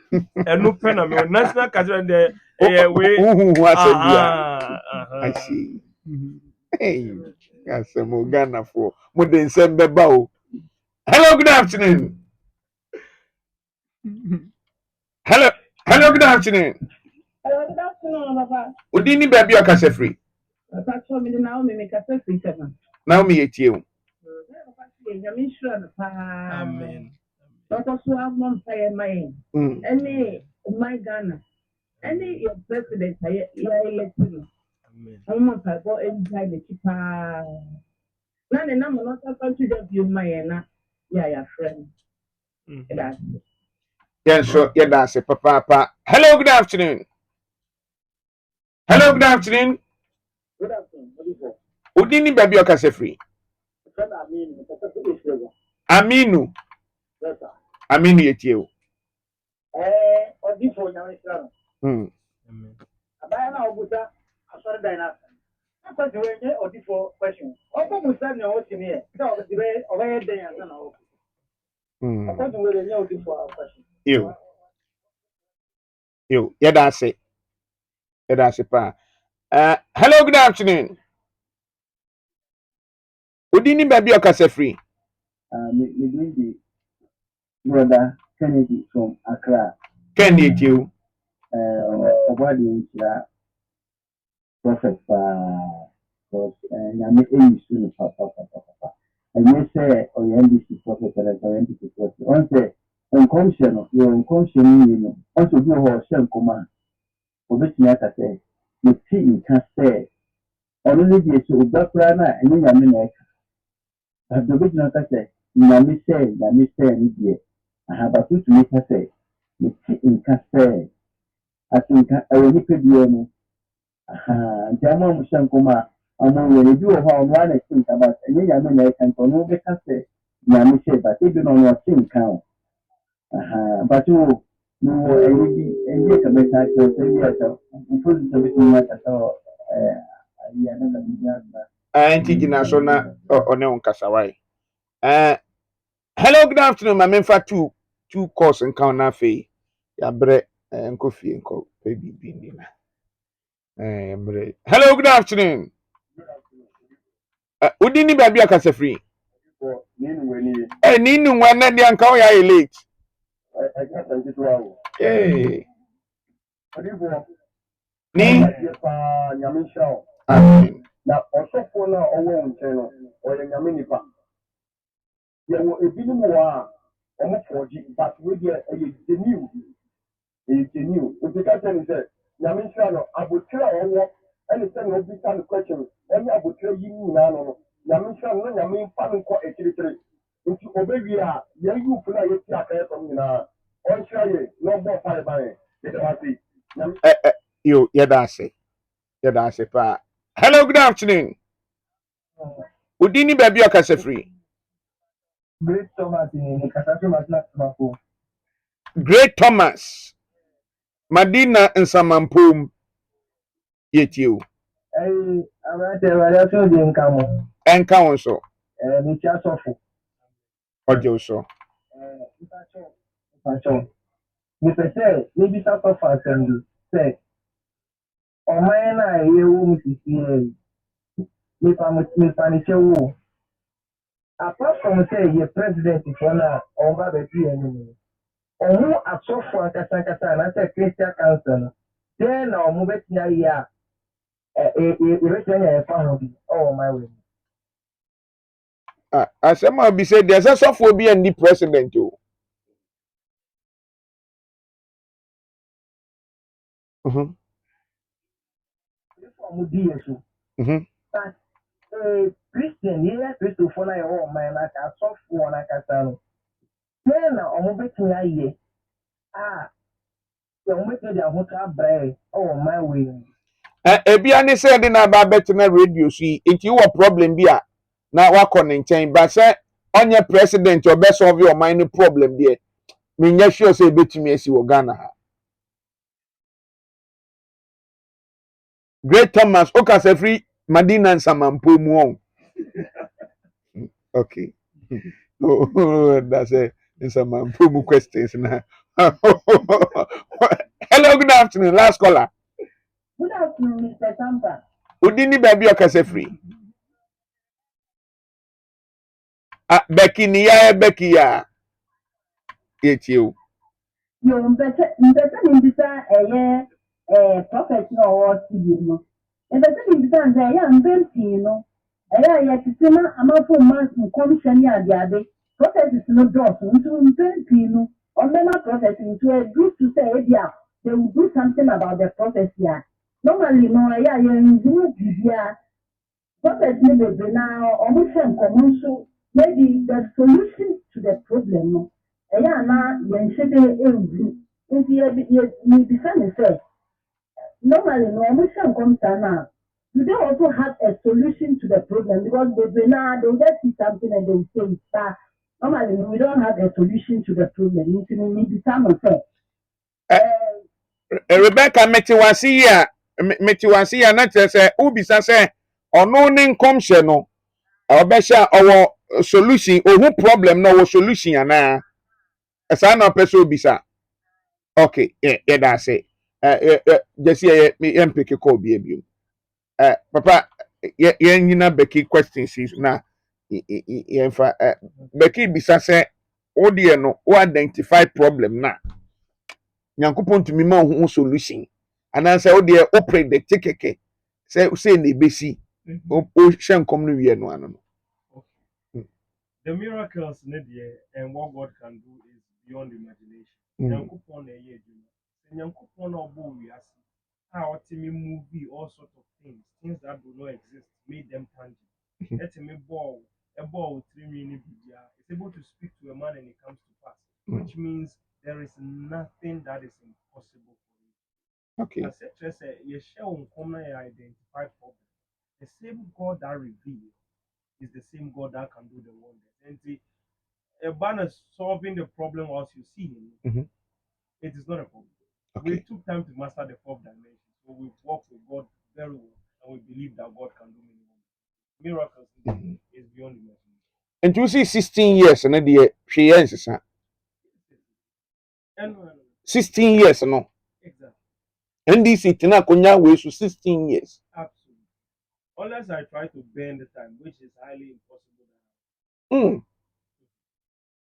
[SPEAKER 2] Enu pen na me national cathedral there we
[SPEAKER 1] who asem bia I
[SPEAKER 2] uh-huh.
[SPEAKER 1] see. Hey, asem Ghana for mo de nsem beba o. Hello, good afternoon. Hello, hello, good afternoon.
[SPEAKER 5] Hello, good afternoon, Papa.
[SPEAKER 1] Udini baby okase free.
[SPEAKER 5] Papa told me now me make a free seven.
[SPEAKER 1] Now me yetie o.
[SPEAKER 5] I'm sure.
[SPEAKER 2] Amen.
[SPEAKER 5] But also have one fire my any my Ghana. Any your president, I elected.
[SPEAKER 2] Amen.
[SPEAKER 5] I'm not a go inside the chipa. None and I'm not a country that you my yeah, friend. That's
[SPEAKER 1] Yes, so yeah, that's it, papa. Hello, good afternoon. Hello, good afternoon.
[SPEAKER 3] Good afternoon. What is it?
[SPEAKER 1] Udini baby okase free.
[SPEAKER 3] Friend Amin, Mr. Philip.
[SPEAKER 1] Aminu,
[SPEAKER 3] Yes, sir.
[SPEAKER 1] Aminu yetie o.
[SPEAKER 3] Odifo Nyamisha.
[SPEAKER 1] Hmm.
[SPEAKER 2] Amen.
[SPEAKER 3] Abaya na obusa asori dina. Akwa diwe nye odifo question. Obo musa na o timi e. So diwe obaye den ya na o.
[SPEAKER 1] Hmm.
[SPEAKER 3] Akwa diwe nye odifo question.
[SPEAKER 1] Yo, yeah, that's it. Yeah, that's it, pa. Hello, good afternoon. Udini baby okase free.
[SPEAKER 6] Maybe brother Kennedy from Accra.
[SPEAKER 1] Ken yetie o.
[SPEAKER 6] About the prophet because Nyame eyi su no papa. Ɛnyɛ sɛ ɔyɛ NDC prophet ɛrɛ sɛ ɔyɛ NDC prophet. Ɔn sɛ nkɔmhyɛ no yɛ nkɔmhyɛ no yie no. Ɔn sɛ obi wɔ hɔ ɔhyɛ nkɔm a obetumi aka sɛ yɛti nka sɛ ɔno ne deɛ sɛ ɔba koraa no a ɛnyɛ Nyame na ɛka. Ɛdi obetumi aka sɛ Nyame sɛ ne deɛ ahabatu tumi ka sɛ yɛti nka sɛ atenka ɛwɔ nipa biara mu. Nti ama ɔmo hyɛ nkɔm a ɔmo yɛ ebi wɔ hɔ a ɔmo ana ti nka ba ɛnyɛ Nyame na ɛka nka ɔno bɛka sɛ Nyame hyɛ ba ebi na ɔno ɔte nka o. Bati wo mewɔ ɛyɛ bi ɛyɛ ka bɛka kyerɛ sɛ bi asa mfosi sɛ bɛtumi mu akasa wɔ ayi ana na bibi asa.
[SPEAKER 1] Anti gyina so na ɔne wo nkasa wae. Hello, good afternoon. My memfa two calls nka na afei. Yabrɛ nkɔ fie nkɔ pɛ bibi ni na. Yabrɛ. Hello, good afternoon. Udini baby okase free. Ninu wana dia nka o ya late. Hey. Ni Amen.
[SPEAKER 3] Na ọsọfọ na ọwọ nkyɛn no ɔyɛ nyame nipa yɛwɔ ebinom wɔ a ɔmo fɔgye but wey deɛ ɛyɛ genuine nti ka kyerɛ ne sɛ nyame nhyira no abotire a ɔwɔ ɛne sɛ na obisa no question ɛne abotire yi nyinaa no nyame nhyira no na nyame mfa no nkɔ akyirikyiri nti obewie a yɛn yufo no a yɛti akɛyɛ fam nyinaa ɔnhyira yɛ na ɔbɔ ɔfae ban yɛ yɛde wase nyame.
[SPEAKER 1] Yo, yɛda ase pa. Hello, good afternoon. Udini baby okase free.
[SPEAKER 6] Great Thomas ni kasase masina tumako.
[SPEAKER 1] Great Thomas. Madina Nsamampom. Yetie o.
[SPEAKER 6] Abate wale so di nka mo.
[SPEAKER 1] Enka won so.
[SPEAKER 6] Ni tia sofo.
[SPEAKER 1] Oje o so.
[SPEAKER 6] Pacho. Ni pese ni bisa sofo asendu. Say ọman na yewu musisi nipa ni chewu. Apart from say ye president for na ọba beti enu. Ọmụ asọfo akasa na say Christian council no. Then na ọmụ beti ya ya ìrẹsì yẹn fa hàn bí ọwọ máa wẹ.
[SPEAKER 1] Asem a bi say there's a sofo bi and the president o.
[SPEAKER 6] Ọmụ di yẹn so.
[SPEAKER 5] but Christian, yeah, Christian for like oh man, like a soft one, like a son. Then I'm betting a year. Ah, you're making the hotel bread. Oh my way.
[SPEAKER 1] Ebia ne say de na ba bet na radio so yi enti wo problem bi a na wakọ ne nkyɛn ba sɛ onye president obe solve your mind problem there me nya sure say betumi asi wo Ghana ha Great Thomas okasa free Madina Nsamampo mu on okay oh that's a Nsamampo mu questions na hello good afternoon last caller
[SPEAKER 5] Good afternoon, Mr. Tampa.
[SPEAKER 1] udi ni baby okasa free ah Becky ni ya Becky ya yetio
[SPEAKER 5] Yo, mpɛsɛ ne mbisa prophet na ɔwɔ TV no. Mpɛsɛ ne mbisa nsɛ ɛyɛ mpɛn pii no. Ɛyɛ a yɛtete na amanfo mma nkɔmhyɛ ne adeade. Prophecies no dɔɔso nso mpɛn pii no. Ɔmbɛma prophet nso aduru to sɛ ebi a they will do something about the prophecy a. Normally no ɛyɛ a yɛnhunu biribiara. Prophet ne bebree na ɔmo hyɛ nkɔmɔ nso maybe the solution to the problem no. Ɛyɛ a na yɛnhyɛ dɛ ɛngu nti yɛbisa ne sɛ normally no ɔmo hyɛ nkɔm saa no a do they also have a solution to the problem because bebree na they will just see something and they will say it but normally no, we don't have a solution to the problem nti no yɛbisa no sɛ
[SPEAKER 1] Rebecca metiwasi ya na kyerɛ sɛ ubisa sɛ ɔno ne nkɔmhyɛ no ɔbɛhyɛ ɔwɔ solution ohu problem na ɔwɔ solution ana ɛsaa na ɔpɛ sɛ obisa okay yɛda ase gyesi yɛ mpeke kɔ obi ebiem papa yɛn nyina bɛki questions na yɛmfa bɛki bisa sɛ wodeɛ no wo identify problem na nyankopɔn tumi ma ho solution anaasɛ wodeɛ wo predict kɛkɛ sɛ na ebesi o hyɛ nkɔm no wie no ano no
[SPEAKER 2] the miracles and what God can do is beyond imagination. Nyankopɔn na ɛyɛ adwuma. Nyankopɔn na ɔbɔ wiase a ɔtumi movie all sorts of things that do not exist, made them tangible. Ɛtumi ball, a ball is able to speak to a man and it comes to pass, which means there is nothing that is impossible for you.
[SPEAKER 1] Okay.
[SPEAKER 2] I said, you share uncommon identified problem. The same God that reveals is the same God that can do the wonders. And see, a banner solving the problem whilst you see him, it is not a problem.
[SPEAKER 1] Okay.
[SPEAKER 2] We took time to master the fourth dimension. So we work with God very well and we believe that God can do many wonders. Miracles is beyond imagination.
[SPEAKER 1] And you see 16 years and the she ends 16 years no.
[SPEAKER 2] Exactly.
[SPEAKER 1] NDC tina konya we so 16 years.
[SPEAKER 2] Absolutely. Unless I try to bend the time, which is highly impossible.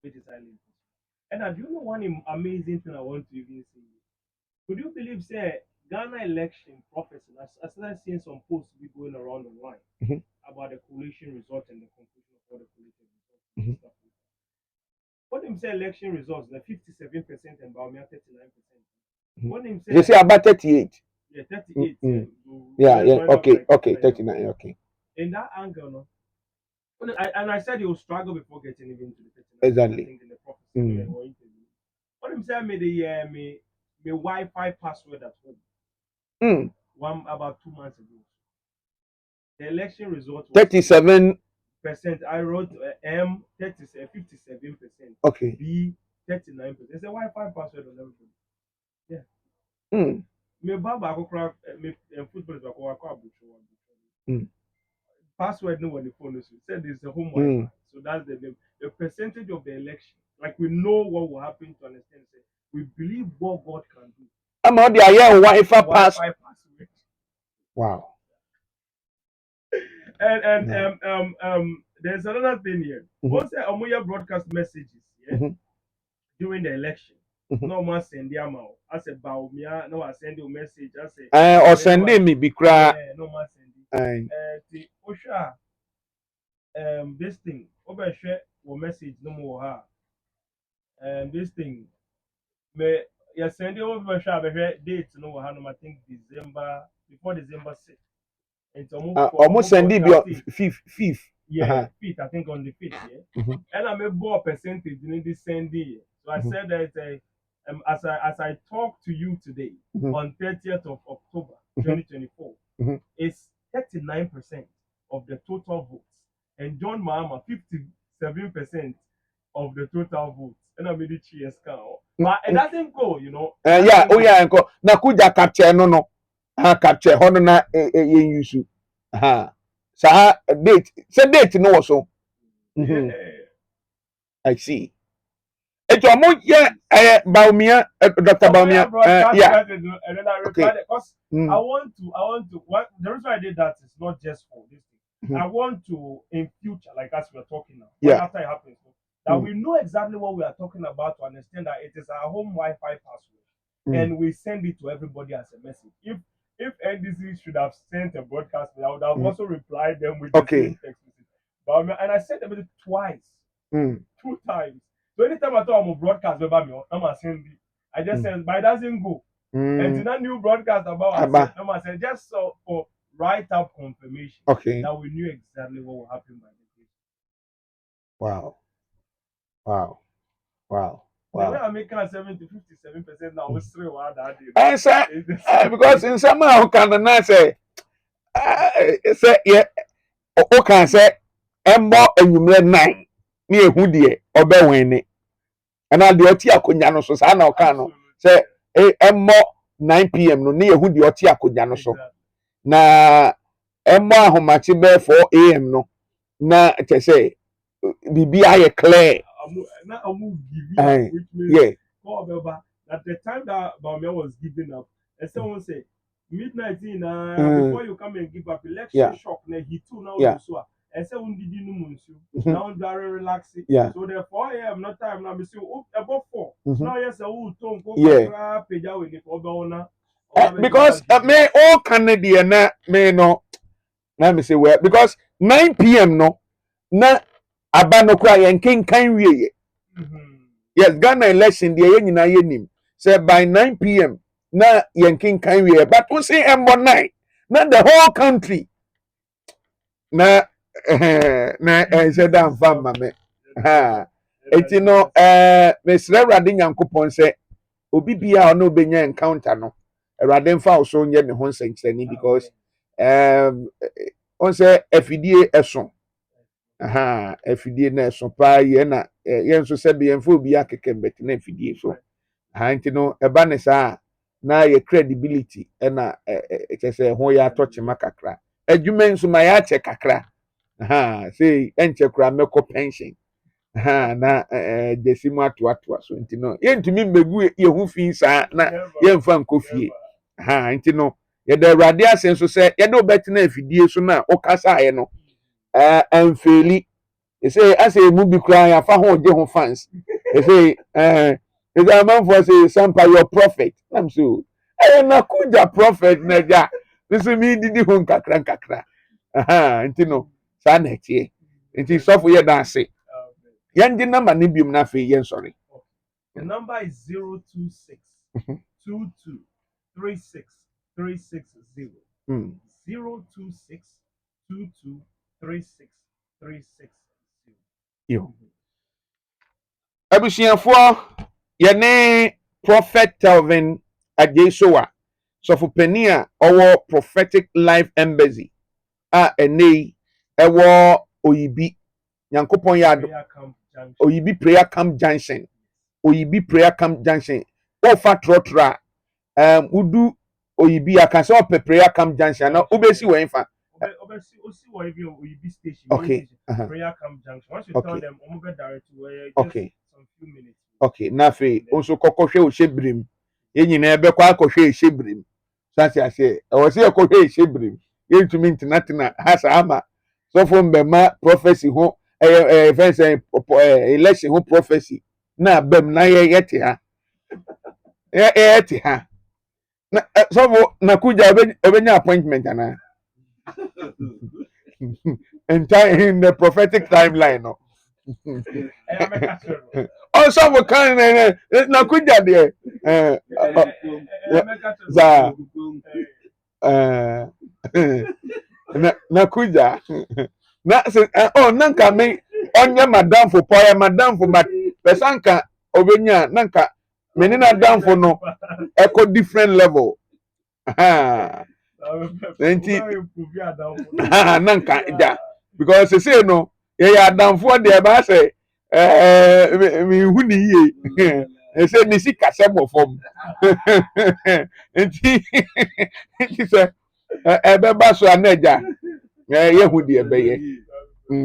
[SPEAKER 2] Which is highly impossible. And I do know one amazing thing I want to even say. Could you believe, say, Ghana election prophecy? I started seeing some posts be going around online about the collation result and the conclusion of all the collated results. What him say election results, the 57% and Baumia 39%. What him say?
[SPEAKER 1] You say about 38.
[SPEAKER 2] Yeah, 38.
[SPEAKER 1] Yeah. Okay, 39. Okay.
[SPEAKER 2] In that angle, no. And I said he will struggle before getting even to the 39.
[SPEAKER 1] Exactly.
[SPEAKER 2] I think in the prophecy or interview. What him say made the my Wi-Fi password at home. About 2 months ago. The election result was
[SPEAKER 1] 37%.
[SPEAKER 2] I wrote M 57%.
[SPEAKER 1] Okay.
[SPEAKER 2] B 39%. It's a Wi-Fi password on everything. Yeah. Me baba akokra me football is akokra password no on the phone. So said it's a home Wi-Fi. So that's the name. The percentage of the election, like we know what will happen to understand. Say, we believe what God can do.
[SPEAKER 1] I'm on the Wi-Fi password. Wow.
[SPEAKER 2] And there's another thing here. Once Amoya broadcast messages during the election. No more send them out. I said Baumia, no I send you a message. I say
[SPEAKER 1] or sending me be cry.
[SPEAKER 2] No more sending. The Osha this thing over share or message no more ha. This thing me you send you over share date no ha no I think December before December 6th. It's
[SPEAKER 1] almost send it fifth.
[SPEAKER 2] Yeah, fifth. I think on the fifth. Yeah, and I'm a more percentage in this same day. So I said that as I talk to you today on 30th of October 2024, it's 39% of the total votes, and John Mahama 57% of the total votes. And I made it cheers count, but it doesn't go, you know.
[SPEAKER 1] Yeah, oh yeah, and go. Na kuja capture no. Capture hono na use. Sa date. Say date no also.
[SPEAKER 2] Yeah.
[SPEAKER 1] I see. It's almost yeah, Baumia, Dr. Baumia. Yeah.
[SPEAKER 2] And then I replied because I want to. What the reason I did that is not just for this thing. I want to in future, like as we're talking now, after it happens, that we know exactly what we are talking about to understand that it is our home Wi-Fi password, and we send it to everybody as a message. If NDC should have sent a broadcast, I would have also replied them with the same text message. But and I sent them twice, 2 times. So anytime I thought I'm a broadcast about me, I'm sending. I just send, but it doesn't go. And to that new broadcast about I'm saying just so for write up confirmation that we knew exactly what will happen by the day.
[SPEAKER 1] Wow.
[SPEAKER 2] The way I'm making 57% now, was 3 1 that day.
[SPEAKER 1] I say because in some how can I say yeah, o can say embo enyumre 9 na ehu de obewin and na de oti akonya no so sa na o kan no say embo 9 p.m. no na ehu de oti akonya no so na embo ahomachi be 4 a.m. no na te say bibi aye clear
[SPEAKER 2] now I'm giving up, which means at the time that Baumia was giving up, and someone say midnight before you come and give up election shock, he too now so and say we did now very relaxing. So the 4 a.m. not time now. Me say about 4. Now yes, who don't go page out with the
[SPEAKER 1] because me all Canadian na me no na me say well because 9 p.m. no na aba no kwa yen kan wie yes Ghana election dey yen nyina yenim say by 9 p.m. na yen kan wie but we say embo 9 na the whole country na say dan fam mame eti no mesre Awurade Nyankopon say obi bia no obenya encounter no Awurade mfa so nye ne ho nsenkyerani because on say afidie eso afidie na eso pa ye na yen so se be yen fo obi akeke bet na afidie so nti no eba ne sa na ye credibility na say ho ya atochema kakra adwuma nso ma ya che kakra say enche kura meko pension na desimu atoatoa so nti no yentumi mbegu ye hu fi sa na yemfa nkofie nti no ye da Awurade asen so se ye do betina afidie so na okasa ye no amfeli say ase mu bi kra ya fa ho je ho fans say is a man for say sampa your prophet I'm so na kuja prophet na ja this me didi ho kakra nti no sa na tie nti sofo ye da ase yan di number ni biom na fe yen sorry
[SPEAKER 2] the number is 026 22 36 360 026 22 36 360
[SPEAKER 1] yo abusiafo ye ne prophet Telvin Ajesoa sofo pani a owo prophetic life embassy enei ewo oyibi Nyankopon ya oyibi prayer camp junction ofa trotra udu oyibi aka se ope prayer camp junction na obesi we fa
[SPEAKER 2] oyibi station
[SPEAKER 1] okay
[SPEAKER 2] prayer camp junction once you tell them omo direct where some few minutes
[SPEAKER 1] na fe onso kokohwe o shebrim ye nyina ebe kwa akohwe e shebrim sase ase o se akohwe e shebrim ye ntumi ntina hasa ama so from bema prophecy ho fence election ho prophecy na bem na ye yete ha yete ha na so na kuja obenya appointment ana in the prophetic timeline no also we can na kuja de za na kuja na se oh nanka me onye madam for power madam for but pesanka obenya nanka me ni na damfo no echo different level ah enti nanka ja because say no ye ya damfo de ba say me hu ni ye e say ni sika se mo fom enti enti say ebe ba so anaja ye hu de ebe ye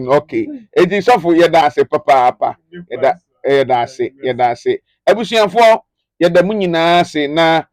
[SPEAKER 1] okay enti sofo ye da ase papa ye da ase ebusuafo ye da mu nyina ase na